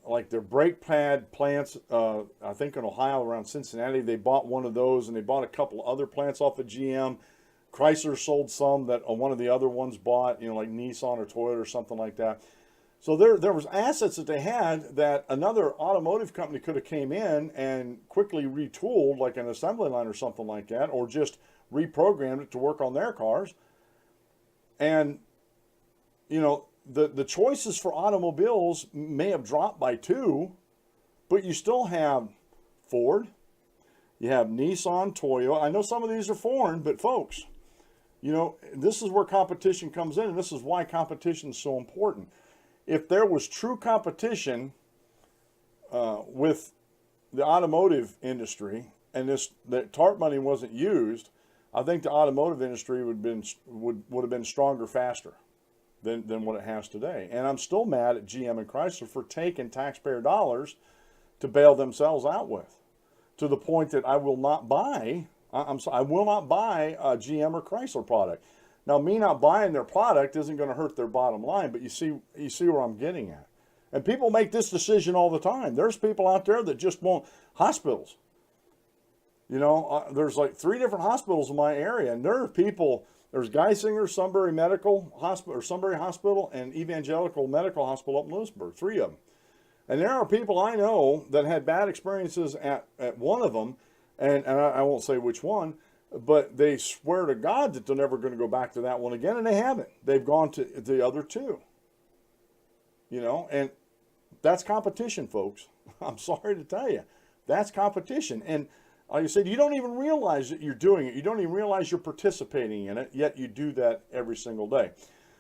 like their brake pad plants, I think in Ohio around Cincinnati. They bought one of those, and they bought a couple other plants off of GM. Chrysler sold some that one of the other ones bought, like Nissan or Toyota or something like that. So there was assets that they had that another automotive company could have came in and quickly retooled, like an assembly line or something like that, or just reprogrammed it to work on their cars. And, the choices for automobiles may have dropped by 2, but you still have Ford, you have Nissan, Toyota. I know some of these are foreign, but folks, this is where competition comes in, and this is why competition is so important. If there was true competition with the automotive industry, and that TARP money wasn't used, I think the automotive industry would have been stronger faster than what it has today. And I'm still mad at GM and Chrysler for taking taxpayer dollars to bail themselves out with, to the point that I will not buy. I will not buy a GM or Chrysler product. Now, me not buying their product isn't going to hurt their bottom line, but you see where I'm getting at. And people make this decision all the time. There's people out there that just won't. Hospitals. There's like 3 different hospitals in my area, and there are people. There's Geisinger, Sunbury Medical Hospital, or Sunbury Hospital, and Evangelical Medical Hospital up in Lewisburg. 3 of them. And there are people I know that had bad experiences at one of them, and I won't say which one, but they swear to God that they're never going to go back to that one again, and they haven't. They've gone to the other 2. And that's competition, folks. I'm sorry to tell you. That's competition. And like I said, you don't even realize that you're doing it. You don't even realize you're participating in it, yet you do that every single day.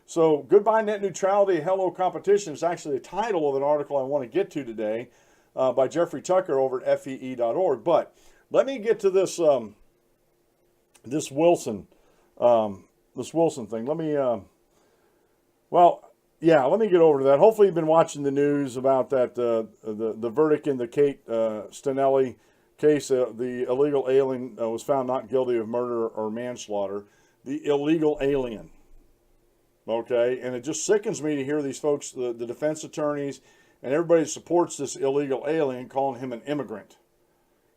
So, goodbye net neutrality, hello competition is actually the title of an article I want to get to today by Jeffrey Tucker over at fee.org. But let me get to this this Wilson thing. Let me let me get over to that. Hopefully you've been watching the news about that the verdict in the Kate Stanelli case. The illegal alien was found not guilty of murder or manslaughter. The illegal alien. Okay, and it just sickens me to hear these folks, the defense attorneys, and everybody that supports this illegal alien, calling him an immigrant.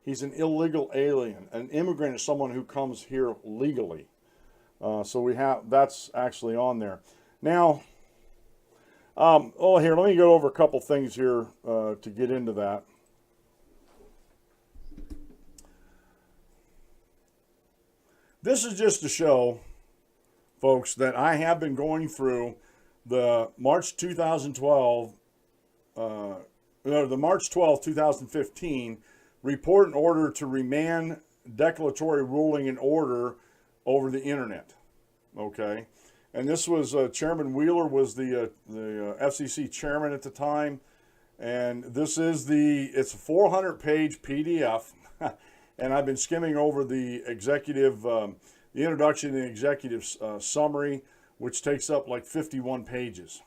He's an illegal alien. An immigrant is someone who comes here legally. So that's actually on there. Now, here, let me go over a couple things here to get into that. This is just to show, folks, that I have been going through the March 2012, the March 12, 2015 report and order to remand declaratory ruling and order over the internet. Okay, and this was Chairman Wheeler was the FCC chairman at the time, and this is it's a 400-page PDF, and I've been skimming over the executive, the introduction and the executive summary, which takes up like 51 pages.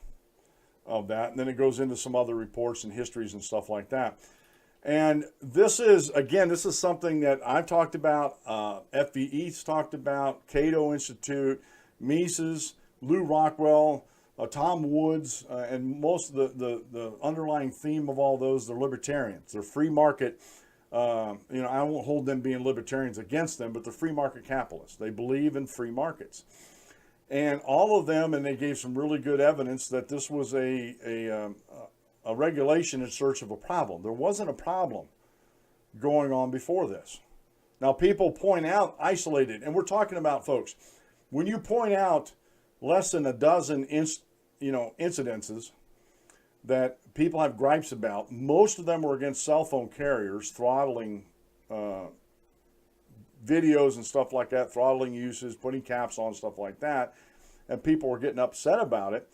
of that. And then it goes into some other reports and histories and stuff like that. And this is, again, this is something that I've talked about, FVE's talked about, Cato Institute, Mises, Lou Rockwell, Tom Woods, and most of the underlying theme of all those, they're libertarians. They're free market. I won't hold them being libertarians against them, but they're free market capitalists. They believe in free markets. And all of them, and they gave some really good evidence that this was a regulation in search of a problem. There wasn't a problem going on before this. Now, people point out isolated, and we're talking about, folks, when you point out less than a dozen incidences that people have gripes about, most of them were against cell phone carriers throttling videos and stuff like that, throttling uses, putting caps on, stuff like that, and people were getting upset about it.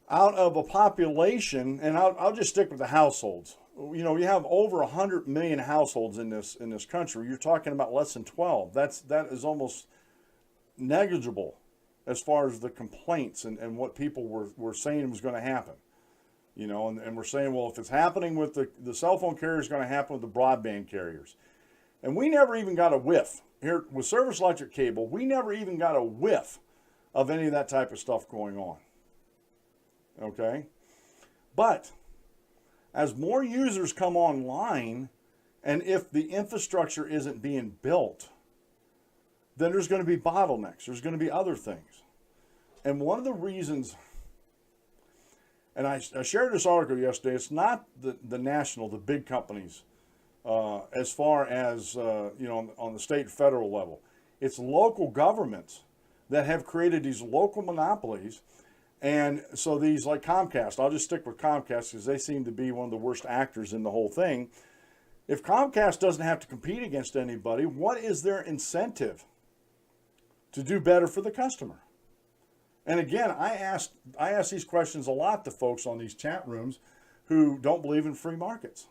Out of a population, and I'll just stick with the households. You know, you have over 100 million households in this country. You're talking about less than 12. That is almost negligible as far as the complaints and what people were saying was going to happen. You know, and we're saying, well, if it's happening with the cell phone carriers, it's going to happen with the broadband carriers. And we never even got a whiff. Here with Service Electric Cable, we never even got a whiff of any of that type of stuff going on. Okay? But as more users come online, and if the infrastructure isn't being built, then there's going to be bottlenecks. There's going to be other things. And one of the reasons, and I shared this article yesterday, it's not the national, the big companies, as far as, on the state and federal level. It's local governments that have created these local monopolies. And so these, like Comcast, I'll just stick with Comcast because they seem to be one of the worst actors in the whole thing. If Comcast doesn't have to compete against anybody, what is their incentive to do better for the customer? And again, I ask these questions a lot to folks on these chat rooms who don't believe in free markets.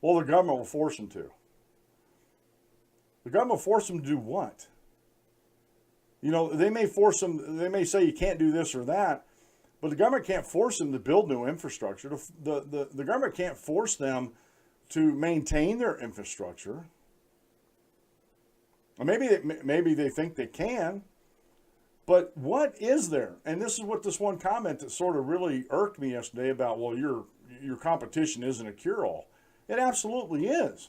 Well, the government will force them to. The government will force them to do what? You know, they may force them, they may say you can't do this or that, but the government can't force them to build new infrastructure. The government can't force them to maintain their infrastructure. Or maybe they think they can, but what is there? And this is what this one comment that sort of really irked me yesterday about, well, your competition isn't a cure-all. It absolutely is.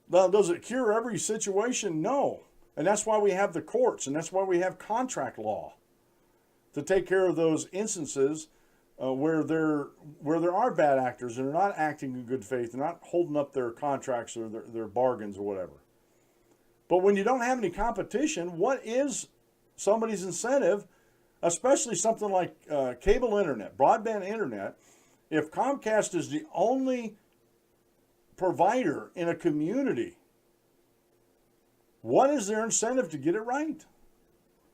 Now, does it cure every situation? No. And that's why we have the courts, and that's why we have contract law to take care of those instances where there are bad actors and they're not acting in good faith, they're not holding up their contracts or their bargains or whatever. But when you don't have any competition, what is somebody's incentive, especially something like cable internet, broadband internet? If Comcast is the only provider in a community, what is their incentive to get it right?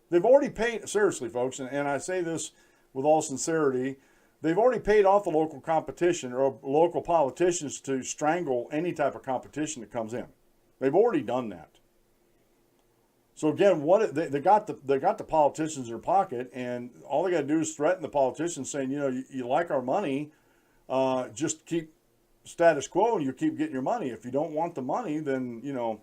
They've already paid, seriously, folks, and I say this with all sincerity, they've already paid off the local competition or local politicians to strangle any type of competition that comes in. They've already done that. So again, they got the politicians in their pocket, and all they got to do is threaten the politicians, saying, you know, you like our money, just keep status quo, and you keep getting your money. If you don't want the money, then you know.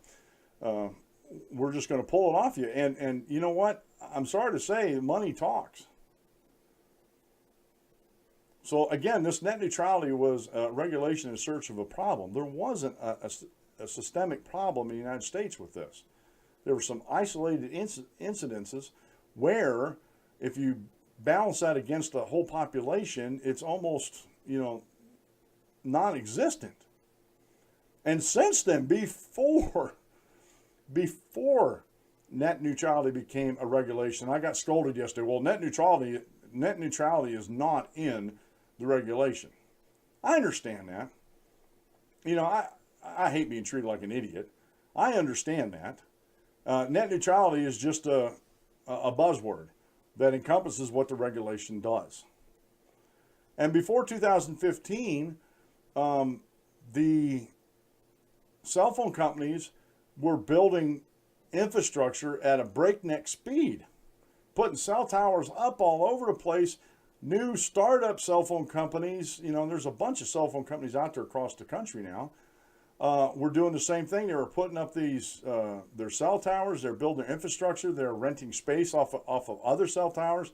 We're just going to pull it off you. And you know what? I'm sorry to say, money talks. So again, this net neutrality was a regulation in search of a problem. There wasn't a systemic problem in the United States with this. There were some isolated incidences where if you balance that against the whole population, it's almost, you know, non-existent. And since then, before net neutrality became a regulation, I got scolded yesterday. Well, net neutrality is not in the regulation. I understand that. You know, I hate being treated like an idiot. I understand that. Net neutrality is just a buzzword that encompasses what the regulation does. And before 2015, the cell phone companies were building infrastructure at a breakneck speed, putting cell towers up all over the place, new startup cell phone companies, and there's a bunch of cell phone companies out there across the country now, were doing the same thing. They were putting up these their cell towers. They're building their infrastructure. They're renting space off of other cell towers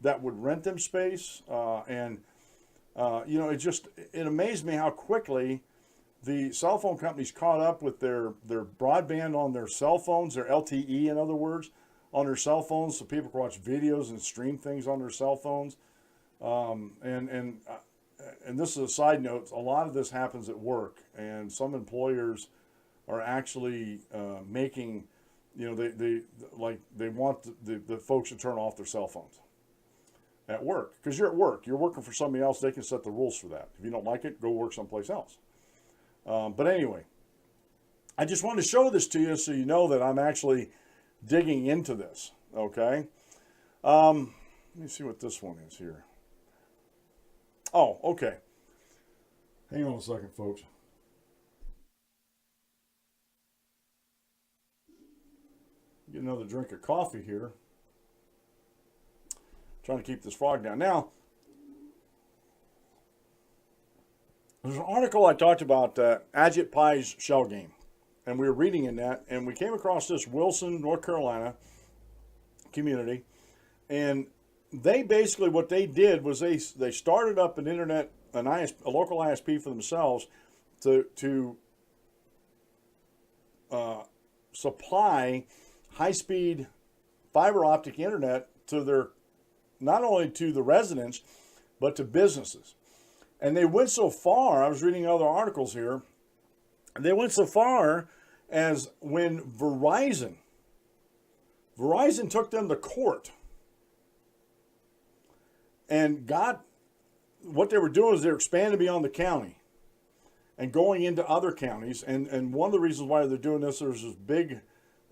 that would rent them space. It amazed me how quickly the cell phone companies caught up with their broadband on their cell phones, their LTE, in other words, on their cell phones, so people can watch videos and stream things on their cell phones. And this is a side note. A lot of this happens at work, and some employers are actually making, they want the folks to turn off their cell phones at work, because you're at work. You're working for somebody else. They can set the rules for that. If you don't like it, go work someplace else. But anyway, I just wanted to show this to you so you know that I'm actually digging into this. Okay. Let me see what this one is here. Oh, okay. Hang on a second, folks. Get another drink of coffee here. Trying to keep this frog down. Now, there's an article I talked about, Ajit Pai's shell game. And we were reading in that, and we came across this Wilson, North Carolina community. And they basically, what they did was they started up an internet, a local ISP for themselves to supply high-speed fiber optic internet to their, not only to the residents, but to businesses. And they went so far, I was reading other articles here, they went so far as when Verizon took them to court and got, what they were doing is they were expanding beyond the county and going into other counties. And one of the reasons why they're doing this, there's this big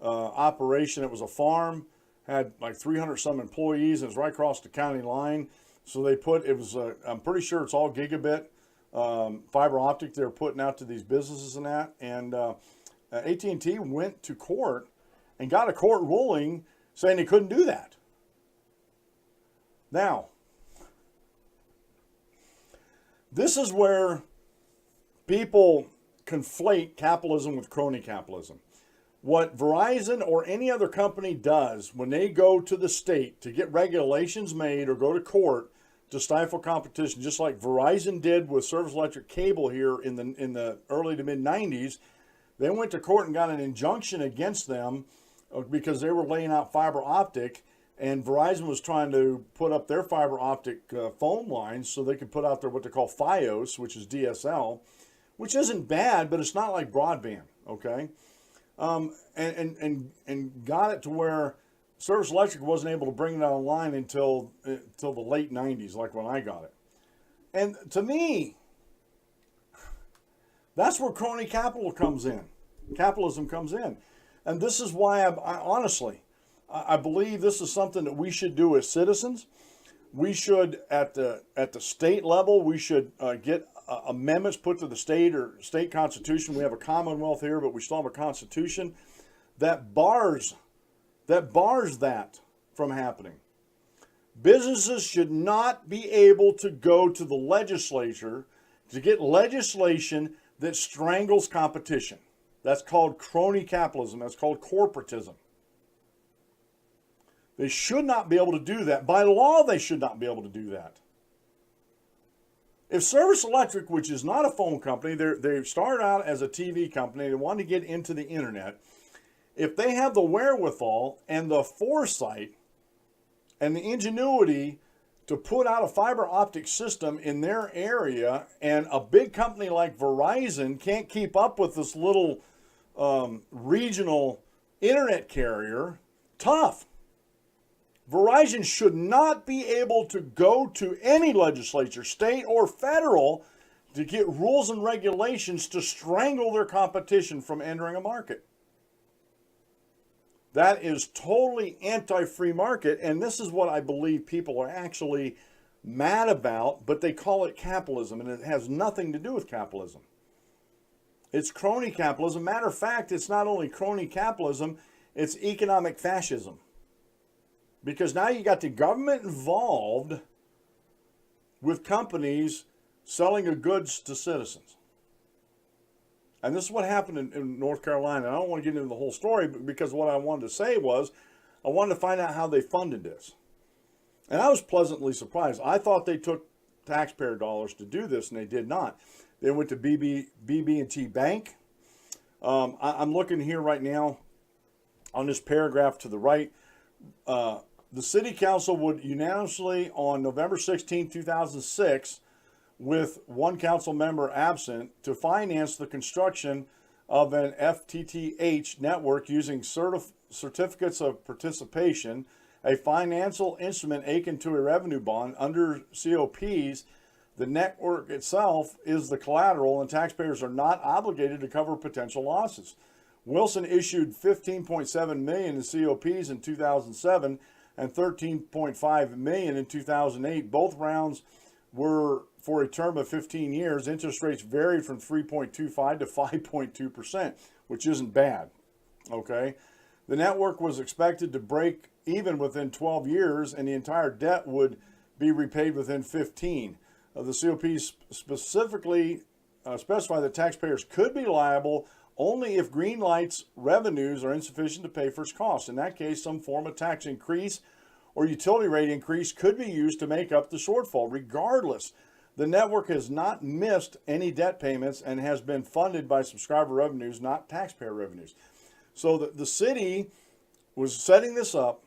operation. It was a farm, had like 300 some employees, and it was right across the county line. So they put, it was, I'm pretty sure it's all gigabit fiber optic they're putting out to these businesses and that. And AT&T went to court and got a court ruling saying they couldn't do that. Now, this is where people conflate capitalism with crony capitalism. What Verizon or any other company does when they go to the state to get regulations made or go to court to stifle competition, just like Verizon did with Service Electric Cable here in the early to mid 90s, they went to court and got an injunction against them because they were laying out fiber optic, and Verizon was trying to put up their fiber optic phone lines so they could put out their what they call FiOS, which is DSL, which isn't bad, but it's not like broadband, okay? And got it to where Service Electric wasn't able to bring it online until the late 90s, like when I got it. And to me, that's where crony capitalism comes in. And this is why I honestly, I believe this is something that we should do as citizens. We should, at the state level, we should get amendments put to the state or state constitution. We have a commonwealth here, but we still have a constitution that bars that from happening. Businesses should not be able to go to the legislature to get legislation that strangles competition. That's called crony capitalism. That's called corporatism. They should not be able to do that. By law, they should not be able to do that. If Service Electric, which is not a phone company, they started out as a TV company, they want to get into the internet. If they have the wherewithal and the foresight and the ingenuity to put out a fiber optic system in their area, and a big company like Verizon can't keep up with this little regional internet carrier, tough. Verizon should not be able to go to any legislature, state or federal, to get rules and regulations to strangle their competition from entering a market. That is totally anti-free market, and this is what I believe people are actually mad about, but they call it capitalism, and it has nothing to do with capitalism. It's crony capitalism. Matter of fact, it's not only crony capitalism, it's economic fascism. Because now you got the government involved with companies selling of goods to citizens. And this is what happened in North Carolina. I don't want to get into the whole story, but because what I wanted to say was I wanted to find out how they funded this. And I was pleasantly surprised. I thought they took taxpayer dollars to do this, and they did not. They went to BB&T Bank. I'm looking here right now on this paragraph to the right. The City Council would unanimously on November 16, 2006, with one council member absent, to finance the construction of an FTTH network using certificates of participation, a financial instrument akin to a revenue bond. Under COPs, the network itself is the collateral, and taxpayers are not obligated to cover potential losses. Wilson issued $15.7 million in COPs in 2007 and $13.5 million in 2008. Both rounds were for a term of 15 years. Interest rates varied from 3.25 to 5.2%, which isn't bad. Okay, the network was expected to break even within 12 years, and the entire debt would be repaid within 15. The COPs specifically specify that taxpayers could be liable only if Greenlight's revenues are insufficient to pay for its costs. In that case, some form of tax increase or utility rate increase could be used to make up the shortfall. Regardless, the network has not missed any debt payments and has been funded by subscriber revenues, not taxpayer revenues. So the city was setting this up,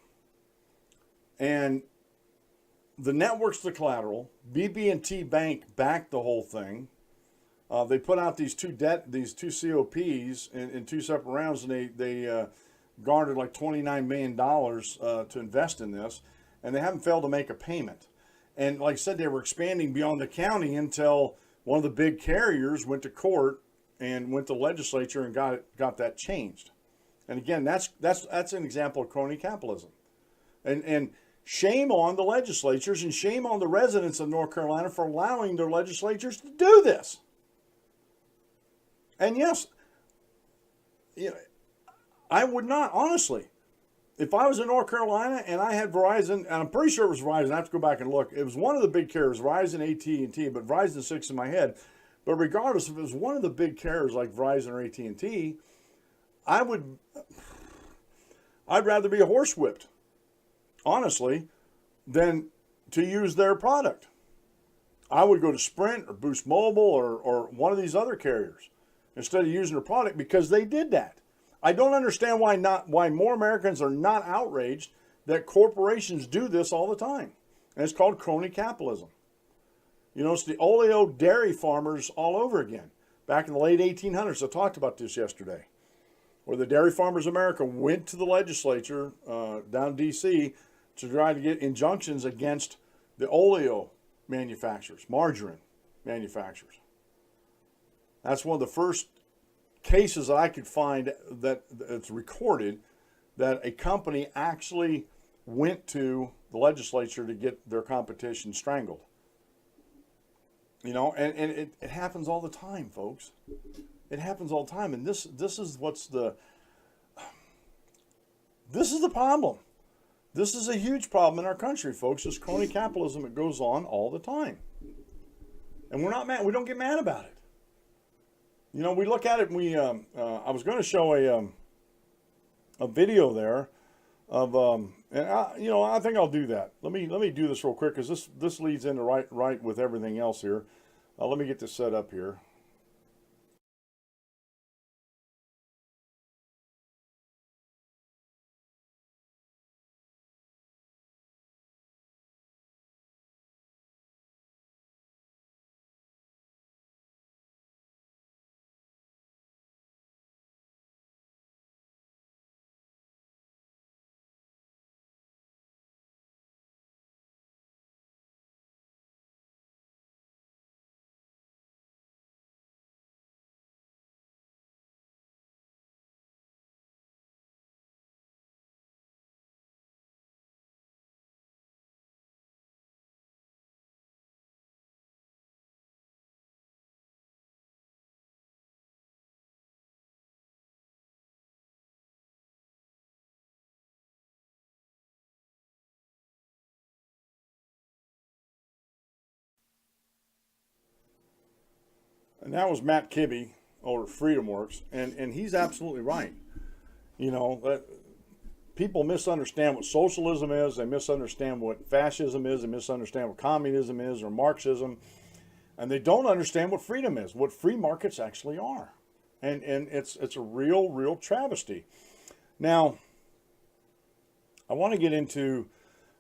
and the network's the collateral. BB&T Bank backed the whole thing. They put out these two COPs in two separate rounds, and they garnered like $29 million to invest in this, and they haven't failed to make a payment. And like I said, they were expanding beyond the county until one of the big carriers went to court and went to the legislature and got that changed. And again, that's an example of crony capitalism. And shame on the legislatures and shame on the residents of North Carolina for allowing their legislatures to do this. And yes, I would not, honestly. If I was in North Carolina and I had Verizon, and I'm pretty sure it was Verizon, I have to go back and look. It was one of the big carriers, Verizon, AT&T, but Verizon sticks in my head. But regardless, if it was one of the big carriers like Verizon or AT&T, I'd rather be horsewhipped, honestly, than to use their product. I would go to Sprint or Boost Mobile or one of these other carriers instead of using their product, because they did that. I don't understand why more Americans are not outraged that corporations do this all the time. And it's called crony capitalism. You know, it's the oleo dairy farmers all over again. Back in the late 1800s, I talked about this yesterday, where the Dairy Farmers of America went to the legislature down in D.C. to try to get injunctions against the oleo manufacturers, margarine manufacturers. That's one of the first cases that I could find that it's recorded that a company actually went to the legislature to get their competition strangled. You know, and it happens all the time, folks. It happens all the time, and this is the problem. This is a huge problem in our country, folks. This crony capitalism, it goes on all the time, and we're not mad. We don't get mad about it. You know, we look at it, and we. I was going to show a video there of, and I think I'll do that. Let me do this real quick, because this leads into right with everything else here. Let me get this set up here. And that was Matt Kibbe over FreedomWorks, and he's absolutely right. You know, people misunderstand what socialism is, they misunderstand what fascism is, they misunderstand what communism is or Marxism, and they don't understand what freedom is, what free markets actually are. And it's a real travesty. Now, I want to get into,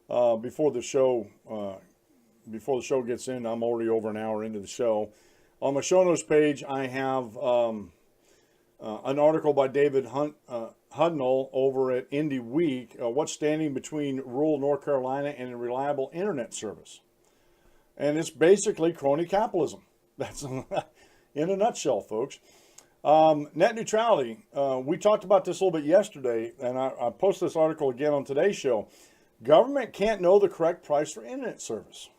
before the show gets in, I'm already over an hour into the show. On my show notes page, I have an article by David Hudnall over at Indie Week, what's standing between rural North Carolina and a reliable internet service. And it's basically crony capitalism. That's in a nutshell, folks. Net neutrality. We talked about this a little bit yesterday, and I posted this article again on today's show. Government can't know the correct price for internet service.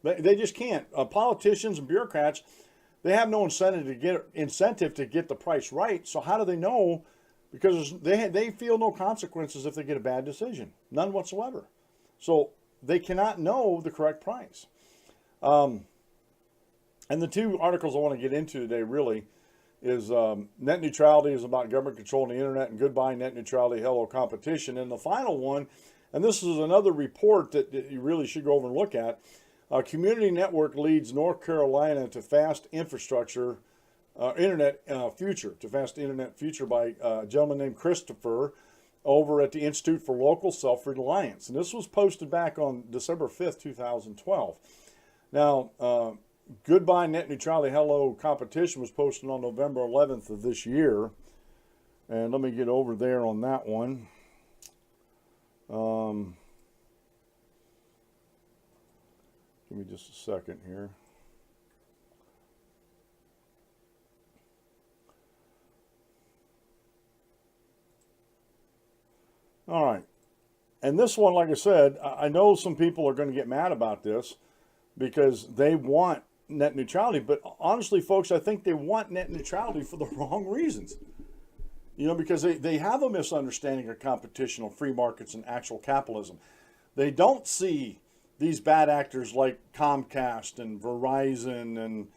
They just can't. Politicians and bureaucrats, they have no incentive to get the price right. So how do they know? Because they feel no consequences if they get a bad decision. None whatsoever. So they cannot know the correct price. And the two articles I want to get into today really is net neutrality is about government controlling the internet, and goodbye net neutrality, hello competition. And the final one, and this is another report that you really should go over and look at, Community Network leads North Carolina to fast infrastructure, internet future, to fast internet future by a gentleman named Christopher over at the Institute for Local Self-Reliance. And this was posted back on December 5th, 2012. Now, goodbye net neutrality, hello competition was posted on November 11th of this year. And let me get over there on that one. Give me just a second here. All right. And this one, like I said, I know some people are going to get mad about this because they want net neutrality. But honestly, folks, I think they want net neutrality for the wrong reasons. You know, because they have a misunderstanding of competition on free markets and actual capitalism. They don't see these bad actors like Comcast and Verizon and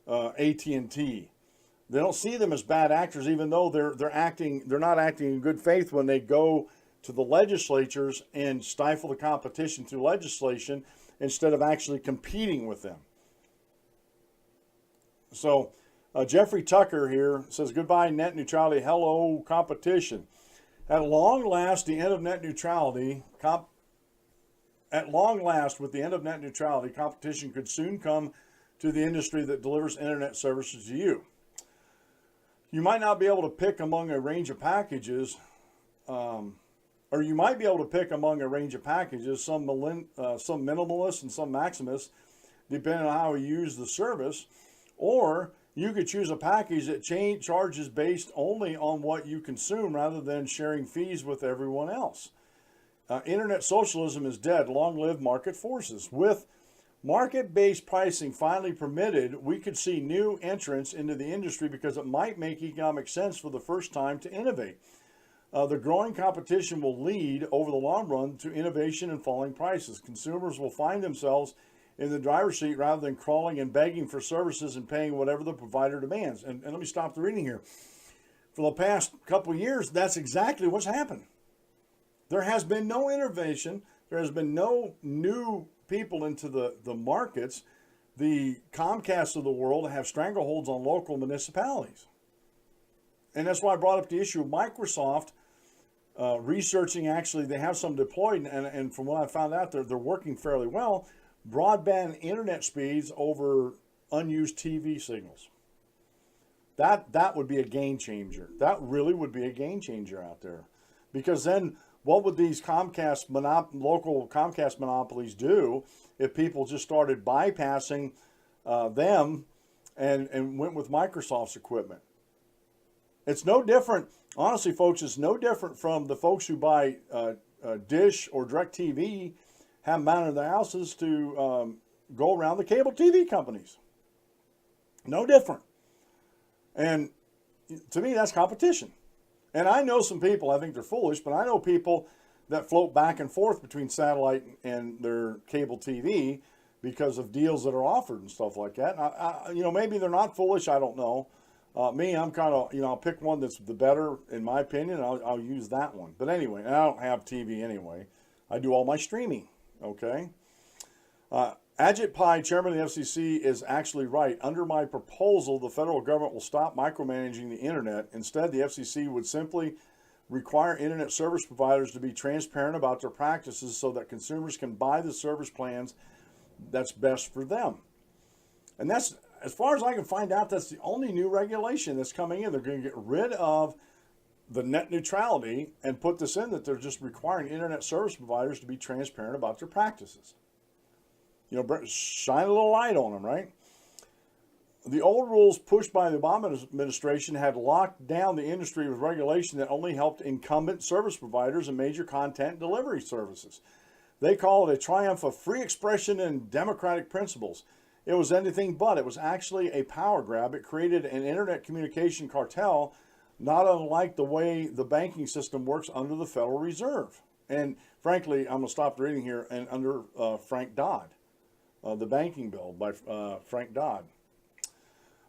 AT&T. They don't see them as bad actors, even though they're not acting in good faith when they go to the legislatures and stifle the competition through legislation instead of actually competing with them. So Jeffrey Tucker here says, goodbye net neutrality, hello competition. At long last, the end of net neutrality, At long last, with the end of net neutrality, competition could soon come to the industry that delivers internet services to you. You might not be able to pick among a range of packages, or you might be able to pick among a range of packages, some minimalist and some maximalist, depending on how you use the service, or you could choose a package that charges based only on what you consume rather than sharing fees with everyone else. Internet socialism is dead. Long live market forces. With market-based pricing finally permitted, we could see new entrants into the industry because it might make economic sense for the first time to innovate. The growing competition will lead over the long run to innovation and falling prices. Consumers will find themselves in the driver's seat rather than crawling and begging for services and paying whatever the provider demands. And let me stop the reading here. For the past couple of years, that's exactly what's happened. There has been no innovation. There has been no new people into the markets. The Comcasts of the world have strangleholds on local municipalities. And that's why I brought up the issue of Microsoft researching. Actually, they have some deployed, and from what I found out, they're working fairly well. Broadband internet speeds over unused TV signals. That would be a game changer. That really would be a game changer out there. Because then what would these local Comcast monopolies do if people just started bypassing them and went with Microsoft's equipment? It's no different, honestly, folks, it's no different from the folks who buy Dish or DirecTV, have mounted in their houses to go around the cable TV companies. No different. And to me, that's competition. And I know some people, I think they're foolish, but I know people that float back and forth between satellite and their cable TV because of deals that are offered and stuff like that. And you know, maybe they're not foolish. I don't know. Me, I'm kind of, you know, I'll pick one that's the better, in my opinion, and I'll use that one. But anyway, I don't have TV anyway. I do all my streaming, okay? Ajit Pai, chairman of the FCC, is actually right. Under my proposal, the federal government will stop micromanaging the internet. Instead, the FCC would simply require internet service providers to be transparent about their practices so that consumers can buy the service plans that's best for them. And that's, as far as I can find out, that's the only new regulation that's coming in. They're going to get rid of the net neutrality and put this in, that they're just requiring internet service providers to be transparent about their practices. You know, shine a little light on them, right? The old rules pushed by the Obama administration had locked down the industry with regulation that only helped incumbent service providers and major content delivery services. They call it a triumph of free expression and democratic principles. It was anything but. It was actually a power grab. It created an internet communication cartel, not unlike the way the banking system works under the Federal Reserve. And frankly, I'm going to stop reading here, and under Frank Dodd. The banking bill by Frank Dodd.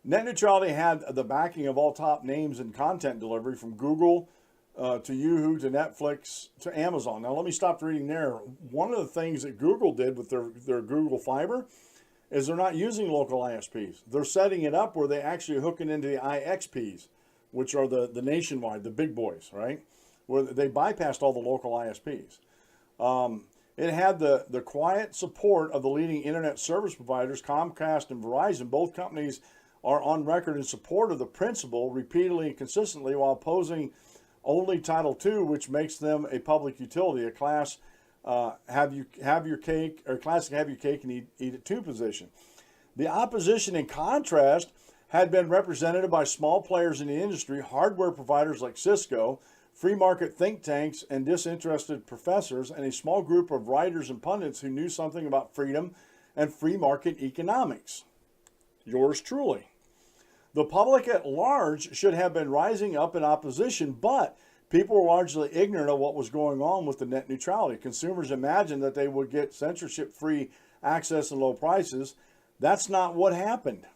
Net neutrality had the backing of all top names in content delivery, from Google to Yahoo to Netflix to Amazon. Now let me stop reading there. One of the things that Google did with their Google Fiber is they're not using local ISPs. They're setting it up where they actually hook it into the IXPs, which are the nationwide, the big boys, right? Where they bypassed all the local ISPs. It had the quiet support of the leading internet service providers, Comcast and Verizon. Both companies are on record in support of the principle repeatedly and consistently, while opposing only Title II, which makes them a public utility, a class have your cake, or classic have your cake and eat it too position. The opposition, in contrast, had been represented by small players in the industry, hardware providers like Cisco, free market think tanks and disinterested professors, and a small group of writers and pundits who knew something about freedom and free market economics. Yours truly. The public at large should have been rising up in opposition, but people were largely ignorant of what was going on with the net neutrality. Consumers imagined that they would get censorship-free access and low prices. That's not what happened.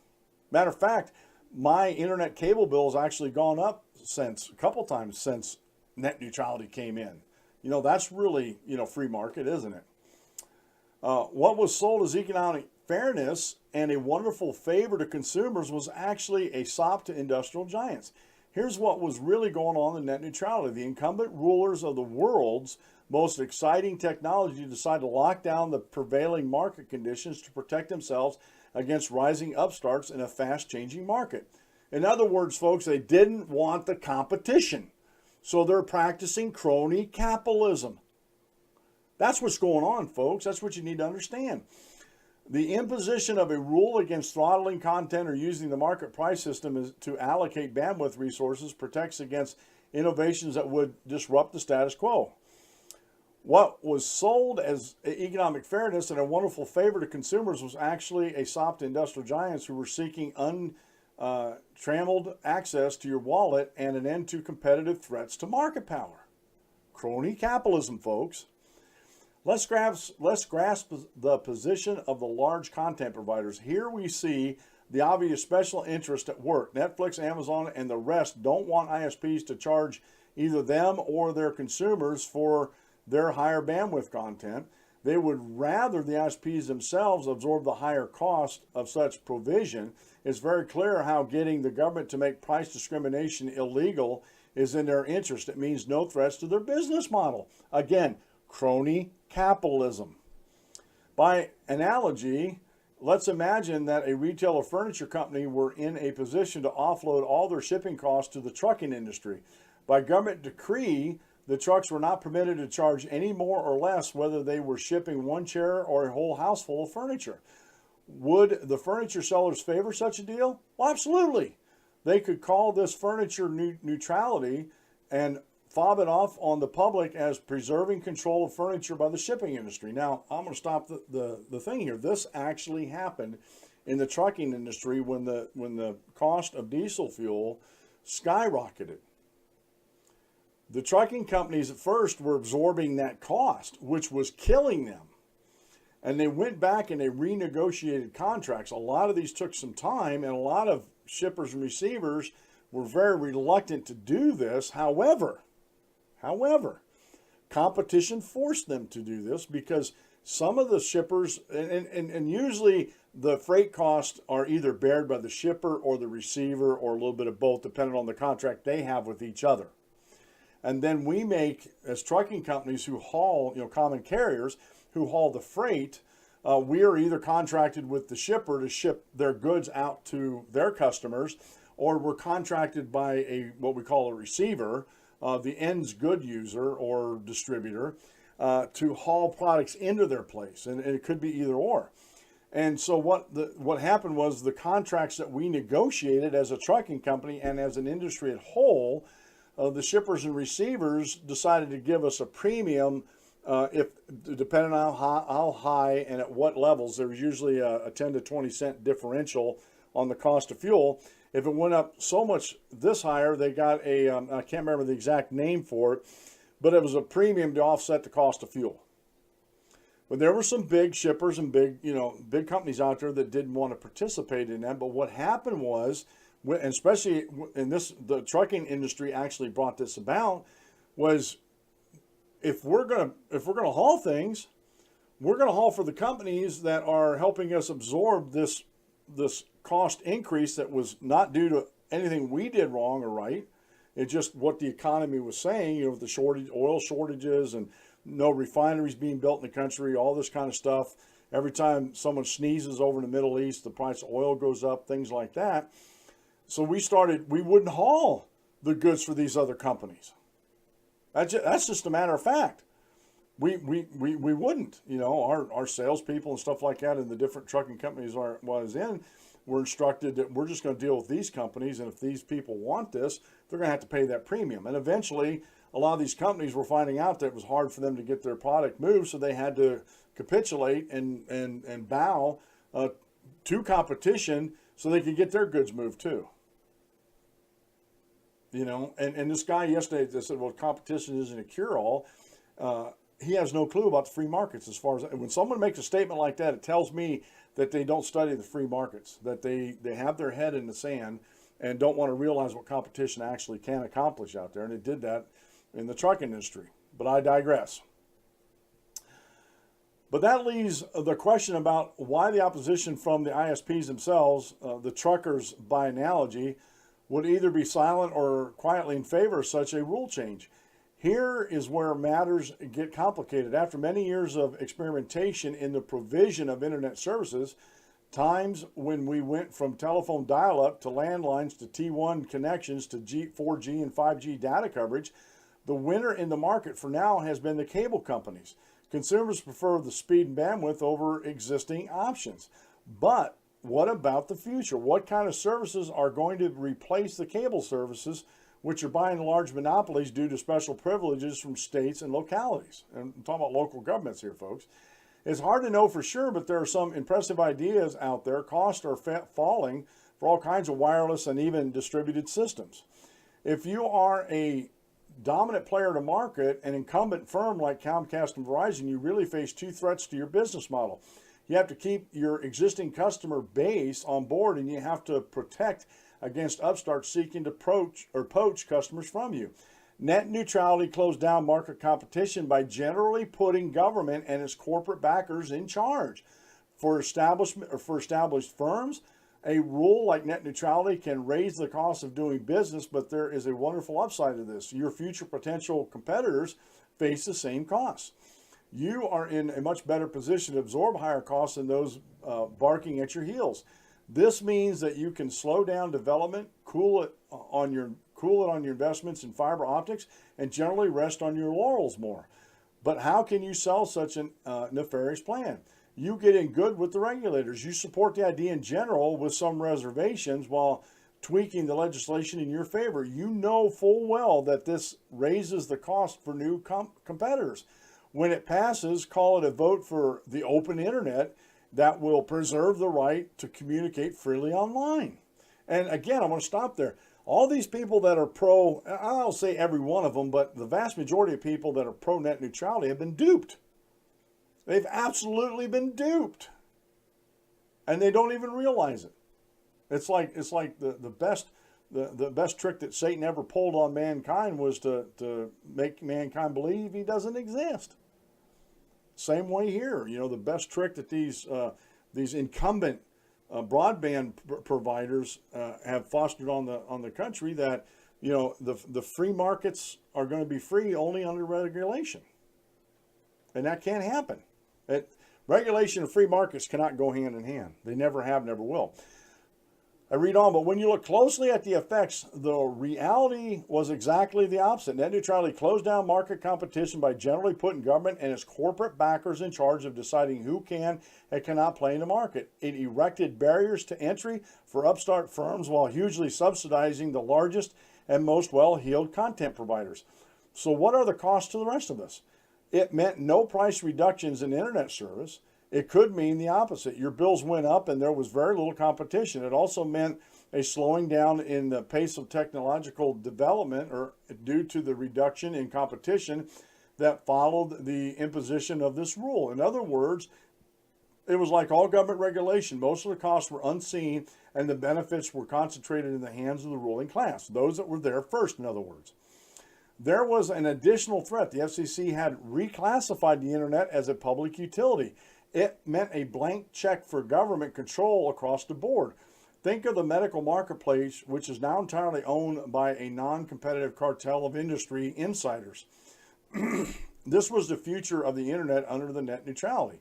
Matter of fact, my internet cable bill has actually gone up a couple times since net neutrality came in. You know, that's really, you know, free market, isn't it? What was sold as economic fairness and a wonderful favor to consumers was actually a sop to industrial giants. Here's what was really going on in net neutrality. The incumbent rulers of the world's most exciting technology decided to lock down the prevailing market conditions to protect themselves against rising upstarts in a fast-changing market. In other words, folks, they didn't want the competition. So they're practicing crony capitalism. That's what's going on, folks. That's what you need to understand. The imposition of a rule against throttling content or using the market price system to allocate bandwidth resources protects against innovations that would disrupt the status quo. What was sold as economic fairness and a wonderful favor to consumers was actually a sop to industrial giants who were seeking untrammeled access to your wallet and an end to competitive threats to market power. Crony capitalism, folks. Let's grasp the position of the large content providers. Here we see the obvious special interest at work. Netflix, Amazon, and the rest don't want ISPs to charge either them or their consumers for their higher bandwidth content. They would rather the ISPs themselves absorb the higher cost of such provision. It's very clear how getting the government to make price discrimination illegal is in their interest. It means no threats to their business model. Again, crony capitalism. By analogy, let's imagine that a retail or furniture company were in a position to offload all their shipping costs to the trucking industry. By government decree, the trucks were not permitted to charge any more or less whether they were shipping one chair or a whole house full of furniture. Would the furniture sellers favor such a deal? Well, absolutely. They could call this furniture neutrality and fob it off on the public as preserving control of furniture by the shipping industry. Now, I'm going to stop the thing here. This actually happened in the trucking industry when the cost of diesel fuel skyrocketed. The trucking companies at first were absorbing that cost, which was killing them. And they went back and they renegotiated contracts. A lot of these took some time, and a lot of shippers and receivers were very reluctant to do this. However, competition forced them to do this because some of the shippers, and usually the freight costs are either bared by the shipper or the receiver or a little bit of both, depending on the contract they have with each other. And then we make, as trucking companies who haul, common carriers who haul the freight, we are either contracted with the shipper to ship their goods out to their customers, or we're contracted by what we call a receiver, the end's good user or distributor, to haul products into their place, and it could be either or. And so what happened was the contracts that we negotiated as a trucking company and as an industry at whole, the shippers and receivers decided to give us a premium if depending on how high and at what levels. There was usually a 10 to 20 cent differential on the cost of fuel. If it went up so much this higher, they got I can't remember the exact name for it, but it was a premium to offset the cost of fuel. But there were some big shippers and big companies out there that didn't want to participate in that. But what happened was, and especially in the trucking industry actually brought this about, was if we're gonna haul things, we're gonna haul for the companies that are helping us absorb this cost increase that was not due to anything we did wrong or right. It's just what the economy was saying, with the oil shortages and no refineries being built in the country, all this kind of stuff. Every time someone sneezes over in the Middle East, the price of oil goes up, things like that. So we wouldn't haul the goods for these other companies. That's just a matter of fact. We wouldn't, our salespeople and stuff like that in the different trucking companies I was in were instructed that we're just going to deal with these companies, and if these people want this, they're going to have to pay that premium. And eventually, a lot of these companies were finding out that it was hard for them to get their product moved, so they had to capitulate and bow to competition so they could get their goods moved too. And this guy yesterday that said, well, competition isn't a cure-all. He has no clue about the free markets. As far as when someone makes a statement like that, it tells me that they don't study the free markets, that they have their head in the sand and don't want to realize what competition actually can accomplish out there. And it did that in the trucking industry. But I digress. But that leaves the question about why the opposition from the ISPs themselves, the truckers by analogy, would either be silent or quietly in favor of such a rule change. Here is where matters get complicated. After many years of experimentation in the provision of internet services, times when we went from telephone dial-up to landlines to T1 connections to 4G and 5G data coverage, the winner in the market for now has been the cable companies. Consumers prefer the speed and bandwidth over existing options. But what about the future? What kind of services are going to replace the cable services, which are by and large monopolies due to special privileges from states and localities? And I'm talking about local governments here, folks. It's hard to know for sure, but there are some impressive ideas out there. Costs are falling for all kinds of wireless and even distributed systems. If you are a dominant player to market, an incumbent firm like Comcast and Verizon, you really face two threats to your business model. You have to keep your existing customer base on board, and you have to protect against upstarts seeking to poach customers from you. Net neutrality closed down market competition by generally putting government and its corporate backers in charge. For established firms, a rule like net neutrality can raise the cost of doing business, but there is a wonderful upside to this. Your future potential competitors face the same costs. You are in a much better position to absorb higher costs than those barking at your heels. This means that you can slow down development, cool it on your investments in fiber optics, and generally rest on your laurels more. But how can you sell such a nefarious plan? You get in good with the regulators. You support the idea in general with some reservations while tweaking the legislation in your favor. You know full well that this raises the cost for new competitors. When it passes, call it a vote for the open internet that will preserve the right to communicate freely online. And again, I'm going to stop there. All these people that are pro, I'll say every one of them, but the vast majority of people that are pro net neutrality have been duped. They've absolutely been duped. And they don't even realize it. It's like the best trick that Satan ever pulled on mankind was to make mankind believe he doesn't exist. Same way here. You know, the best trick that these incumbent broadband providers have fostered on the country, that, you know, the free markets are going to be free only under regulation, and that can't happen. Regulation and free markets cannot go hand in hand. They never have, never will. I read on, but when you look closely at the effects, the reality was exactly the opposite. Net neutrality closed down market competition by generally putting government and its corporate backers in charge of deciding who can and cannot play in the market. It erected barriers to entry for upstart firms while hugely subsidizing the largest and most well-heeled content providers. So what are the costs to the rest of us? It meant no price reductions in internet service. It could mean the opposite. Your bills went up and there was very little competition. It also meant a slowing down in the pace of technological development, or due to the reduction in competition that followed the imposition of this rule. In other words, it was like all government regulation. Most of the costs were unseen and the benefits were concentrated in the hands of the ruling class, those that were there first, in other words. There was an additional threat. The FCC had reclassified the internet as a public utility. It meant a blank check for government control across the board. Think of the medical marketplace, which is now entirely owned by a non-competitive cartel of industry insiders. This was the future of the internet under the net neutrality.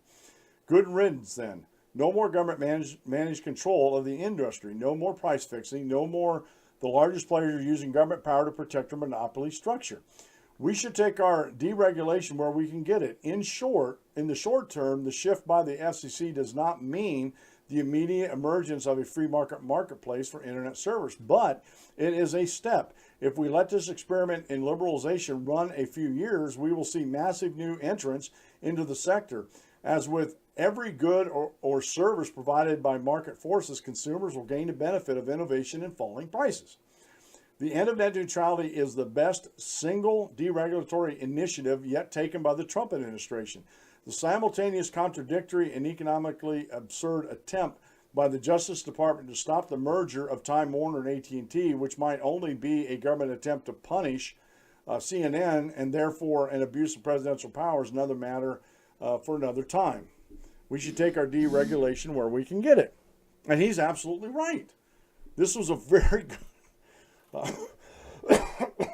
Good riddance then. No more government managed control of the industry. No more price fixing. No more the largest players using government power to protect their monopoly structure. We should take our deregulation where we can get it. In the short term, the shift by the FCC does not mean the immediate emergence of a free marketplace for internet service, but it is a step. If we let this experiment in liberalization run a few years, we will see massive new entrants into the sector. As with every good or service provided by market forces, consumers will gain the benefit of innovation and falling prices. The end of net neutrality is the best single deregulatory initiative yet taken by the Trump administration. The simultaneous, contradictory, and economically absurd attempt by the Justice Department to stop the merger of Time Warner and AT&T, which might only be a government attempt to punish CNN and therefore an abuse of presidential power, is another matter for another time. We should take our deregulation where we can get it. And he's absolutely right. This was a very good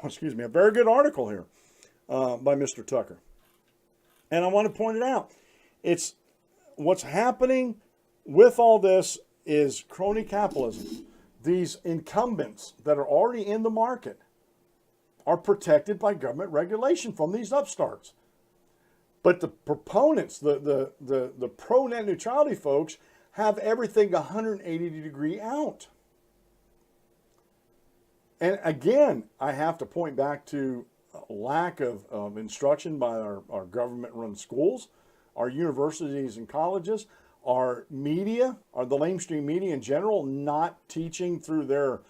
excuse me, a very good article here by Mr. Tucker. And I want to point it out. It's what's happening with all this is crony capitalism. These incumbents that are already in the market are protected by government regulation from these upstarts. But the proponents, the pro net neutrality folks, have everything 180 degree out. And again, I have to point back to a lack of instruction by our government-run schools, our universities and colleges, our media, or the lamestream media in general, not teaching through their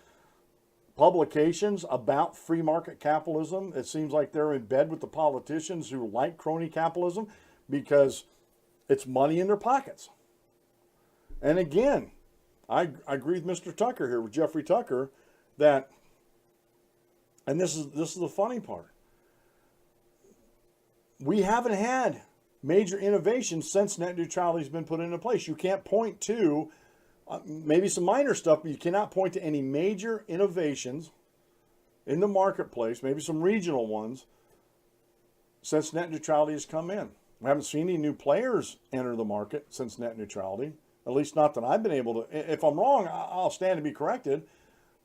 publications about free market capitalism. It seems like they're in bed with the politicians who like crony capitalism because it's money in their pockets. And again, I agree with Mr. Tucker here, with Jeffrey Tucker, that, and this is the funny part, we haven't had major innovations since net neutrality has been put into place. You can't point to maybe some minor stuff, but you cannot point to any major innovations in the marketplace, maybe some regional ones, since net neutrality has come in. We haven't seen any new players enter the market since net neutrality, at least not that I've been able to. If I'm wrong, I'll stand to be corrected,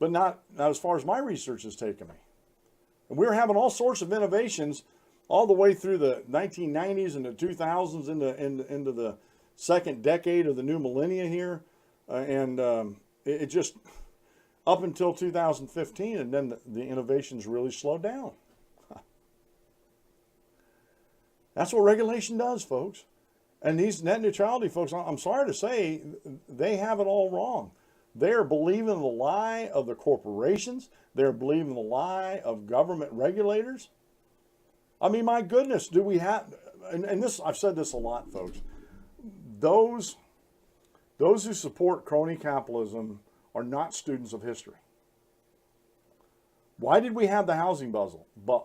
but not as far as my research has taken me. And we're having all sorts of innovations all the way through the 1990s and the 2000s into the second decade of the new millennia here. It just, up until 2015, and then the innovations really slowed down. That's what regulation does, folks. And these net neutrality folks, I'm sorry to say, they have it all wrong. They're believing the lie of the corporations. They're believing the lie of government regulators. I mean, my goodness, do we have, and this, I've said this a lot, folks. Those who support crony capitalism are not students of history. Why did we have the housing bubble? Why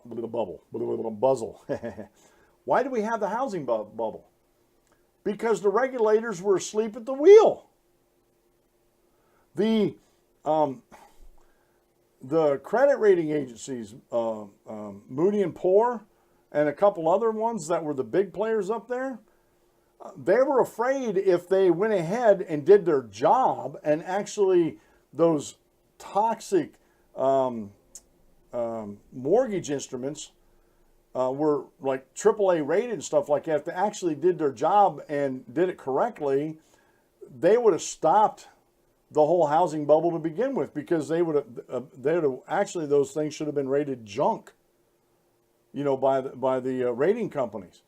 did we have the housing bubble? Because the regulators were asleep at the wheel. The credit rating agencies, Moody and Poor, and a couple other ones that were the big players up there, they were afraid if they went ahead and did their job and actually those toxic mortgage instruments were like AAA rated and stuff like that. If they actually did their job and did it correctly, they would have stopped the whole housing bubble to begin with, because they would have actually, those things should have been rated junk, you know, by the rating companies.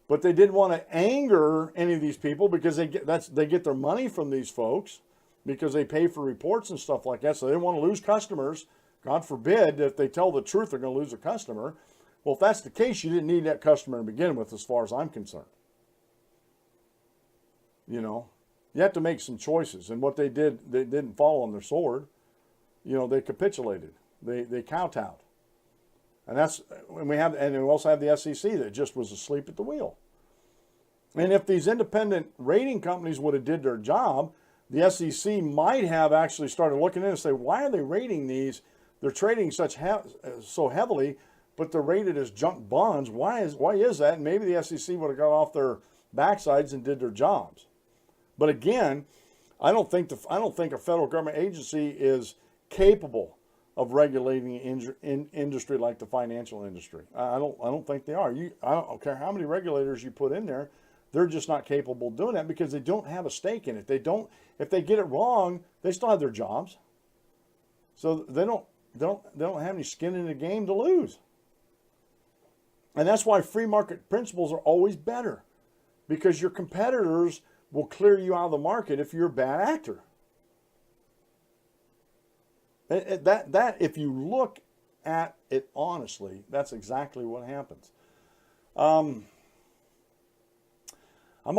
But they didn't want to anger any of these people, because they get their money from these folks because they pay for reports and stuff like that. So they don't want to lose customers. God forbid, if they tell the truth, they're going to lose a customer. Well, if that's the case, you didn't need that customer to begin with, as far as I'm concerned. You know, you have to make some choices. And what they did, they didn't fall on their sword. You know, they capitulated. They kowtowed. And that's, and we also have the SEC that just was asleep at the wheel. And if these independent rating companies would have did their job, the SEC might have actually started looking in and say, why are they rating these? They're trading so heavily, but they're rated as junk bonds. Why is that? And maybe the SEC would have got off their backsides and did their jobs. But again, I don't think a federal government agency is capable of regulating an industry like the financial industry. I don't think they are. I don't care how many regulators you put in there, they're just not capable of doing that, because they don't have a stake in it. If they get it wrong, they still have their jobs. So they don't have any skin in the game to lose. And that's why free market principles are always better, because your competitors will clear you out of the market if you're a bad actor. That if you look at it honestly, that's exactly what happens. I'm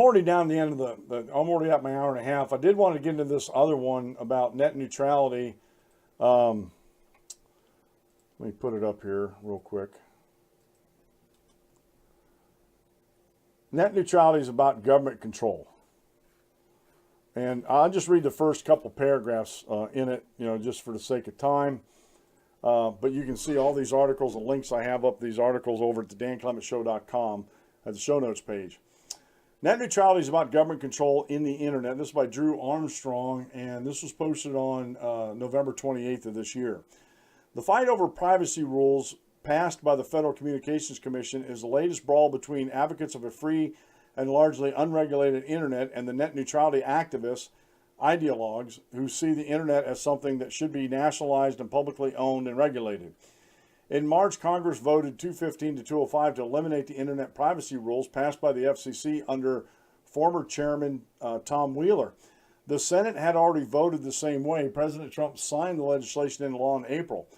already down the end of I'm already at my hour and a half. I did want to get into this other one about net neutrality. Let me put it up here real quick. Net neutrality is about government control. And I'll just read the first couple paragraphs in it, you know, just for the sake of time. But you can see all these articles and links I have up these articles over at the danclementshow.com at the show notes page. Net neutrality is about government control in the internet. This is by Drew Armstrong, and this was posted on November 28th of this year. The fight over privacy rules passed by the Federal Communications Commission is the latest brawl between advocates of a free and largely unregulated internet and the net neutrality activists, ideologues, who see the internet as something that should be nationalized and publicly owned and regulated. In March, Congress voted 215 to 205 to eliminate the internet privacy rules passed by the FCC under former Chairman Tom Wheeler. The Senate had already voted the same way. President Trump signed the legislation into law in April.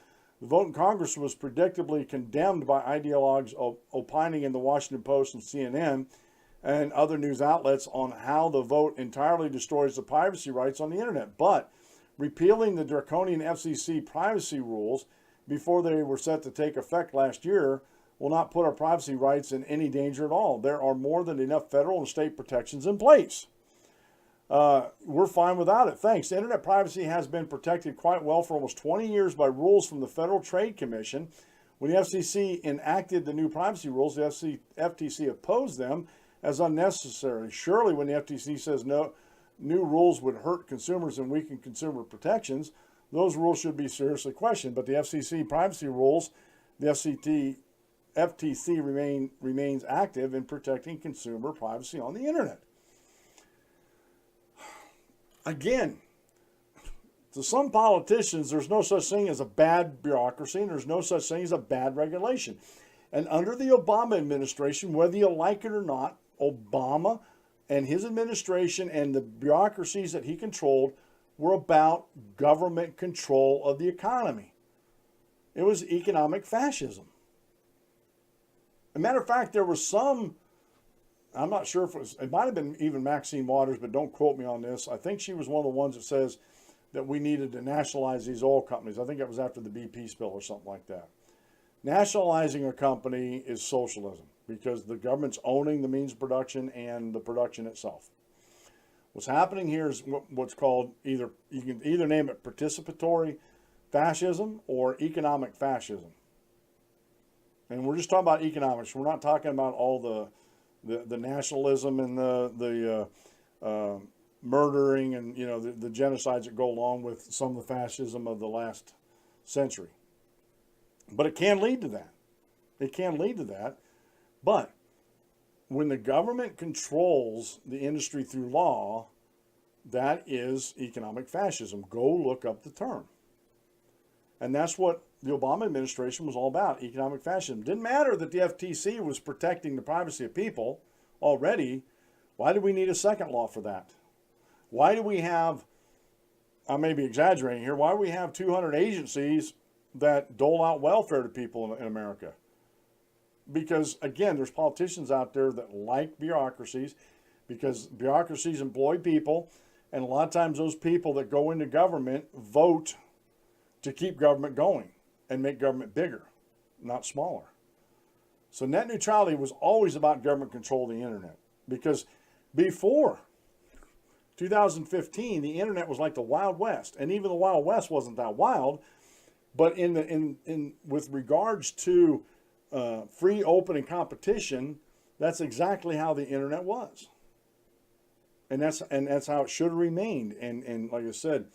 The vote in Congress was predictably condemned by ideologues opining in the Washington Post and CNN and other news outlets on how the vote entirely destroys the privacy rights on the internet. But repealing the draconian FCC privacy rules before they were set to take effect last year will not put our privacy rights in any danger at all. There are more than enough federal and state protections in place. We're fine without it, thanks. Internet privacy has been protected quite well for almost 20 years by rules from the Federal Trade Commission. When the FCC enacted the new privacy rules, the FTC opposed them as unnecessary. Surely when the FTC says no, new rules would hurt consumers and weaken consumer protections, those rules should be seriously questioned. But the FCC privacy rules, the FTC remains active in protecting consumer privacy on the internet. Again, to some politicians, there's no such thing as a bad bureaucracy, and there's no such thing as a bad regulation. And under the Obama administration, whether you like it or not, Obama and his administration and the bureaucracies that he controlled were about government control of the economy. It was economic fascism. As a matter of fact, there were some I'm not sure if it might have been even Maxine Waters, but don't quote me on this. I think she was one of the ones that says that we needed to nationalize these oil companies. I think it was after the BP spill or something like that. Nationalizing a company is socialism because the government's owning the means of production and the production itself. What's happening here is what's called you can either name it participatory fascism or economic fascism. And we're just talking about economics. We're not talking about all the nationalism and the murdering and the genocides that go along with some of the fascism of the last century. But it can lead to that. It can lead to that. But when the government controls the industry through law, that is economic fascism. Go look up the term. And that's what the Obama administration was all about, economic fascism. Didn't matter that the FTC was protecting the privacy of people already. Why do we need a second law for that? Why do we have, I may be exaggerating here, why do we have 200 agencies that dole out welfare to people in America? Because, again, there's politicians out there that like bureaucracies because bureaucracies employ people, and a lot of times those people that go into government vote to keep government going and make government bigger, not smaller. So net neutrality was always about government control of the internet, because before 2015, the internet was like the Wild West, and even the Wild West wasn't that wild. But with regards to free, open, and competition, that's exactly how the internet was, and that's how it should have remained. And like I said,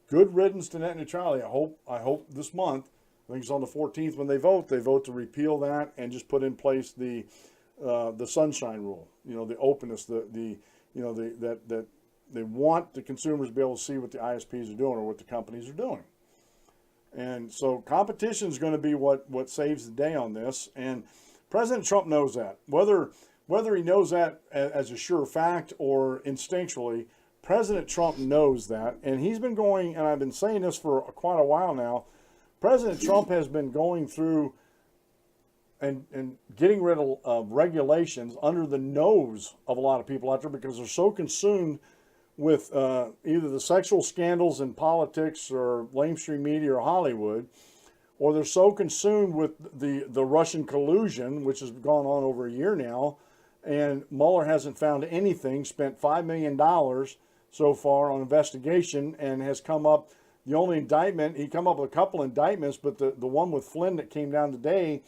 good riddance to net neutrality. I hope this month, I think it's on the 14th when they vote to repeal that and just put in place the sunshine rule. The openness, that they want the consumers to be able to see what the ISPs are doing or what the companies are doing. And so competition is going to be what saves the day on this. And President Trump knows that. Whether he knows that as a sure fact or instinctually, President Trump knows that. And he's been going, and I've been saying this for quite a while now, President Trump has been going through and getting rid of regulations under the nose of a lot of people out there because they're so consumed with either the sexual scandals in politics or lamestream media or Hollywood, or they're so consumed with the Russian collusion, which has gone on over a year now, and Mueller hasn't found anything, spent $5 million so far on investigation, and has come up, the only indictment, he come up with a couple indictments, but the one with Flynn that came down today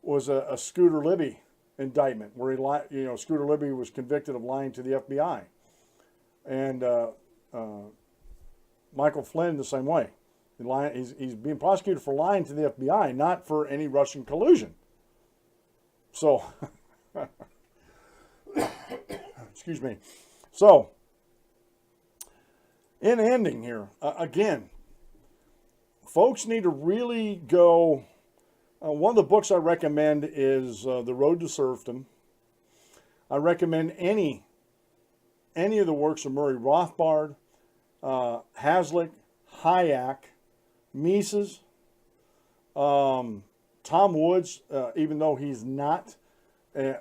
was a Scooter Libby indictment, where Scooter Libby was convicted of lying to the FBI. And Michael Flynn the same way. He's being prosecuted for lying to the FBI, not for any Russian collusion. So, excuse me. So, in ending here, again, folks need to really go. One of the books I recommend is The Road to Serfdom. I recommend any of the works of Murray Rothbard, Hazlitt, Hayek, Mises, Tom Woods, even though he's not an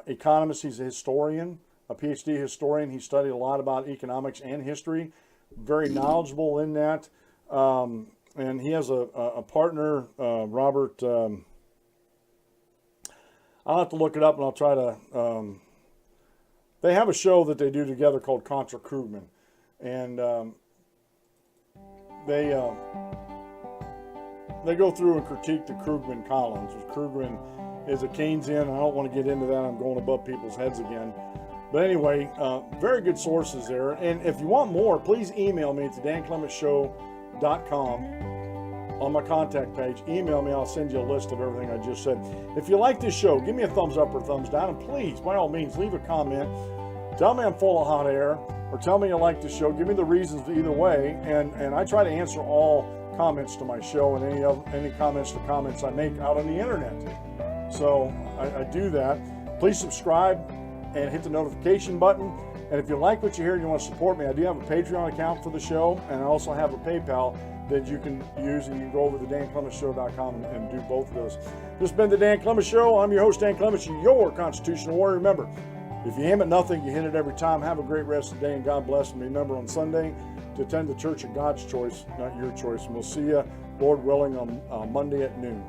economist, he's a historian, a PhD historian. He studied a lot about economics and history, very knowledgeable in that. And he has a partner, Robert, I'll have to look it up and I'll try to, they have a show that they do together called Contra Krugman, and they go through and critique the Krugman columns. Krugman is a Keynesian. I don't want to get into that. I'm going above people's heads again. But anyway, very good sources there. And if you want more, please email me at thedanclementshow.com on my contact page. Email me. I'll send you a list of everything I just said. If you like this show, give me a thumbs up or thumbs down. And please, by all means, leave a comment. Tell me I'm full of hot air, or tell me you like the show. Give me the reasons either way. And I try to answer all comments to my show and any comments to comments I make out on the internet. So I do that. Please subscribe and hit the notification button. And if you like what you hear and you want to support me, I do have a Patreon account for the show, and I also have a PayPal that you can use, and you can go over to thedanclementshow.com and do both of those. This has been the Dan Clements Show. I'm your host, Dan Clements, your constitutional warrior. Remember, If you aim at nothing, you hit it every time. Have a great rest of the day, and God bless. And remember on Sunday to attend the church of God's choice, not your choice. And we'll see you, Lord willing, on Monday at noon.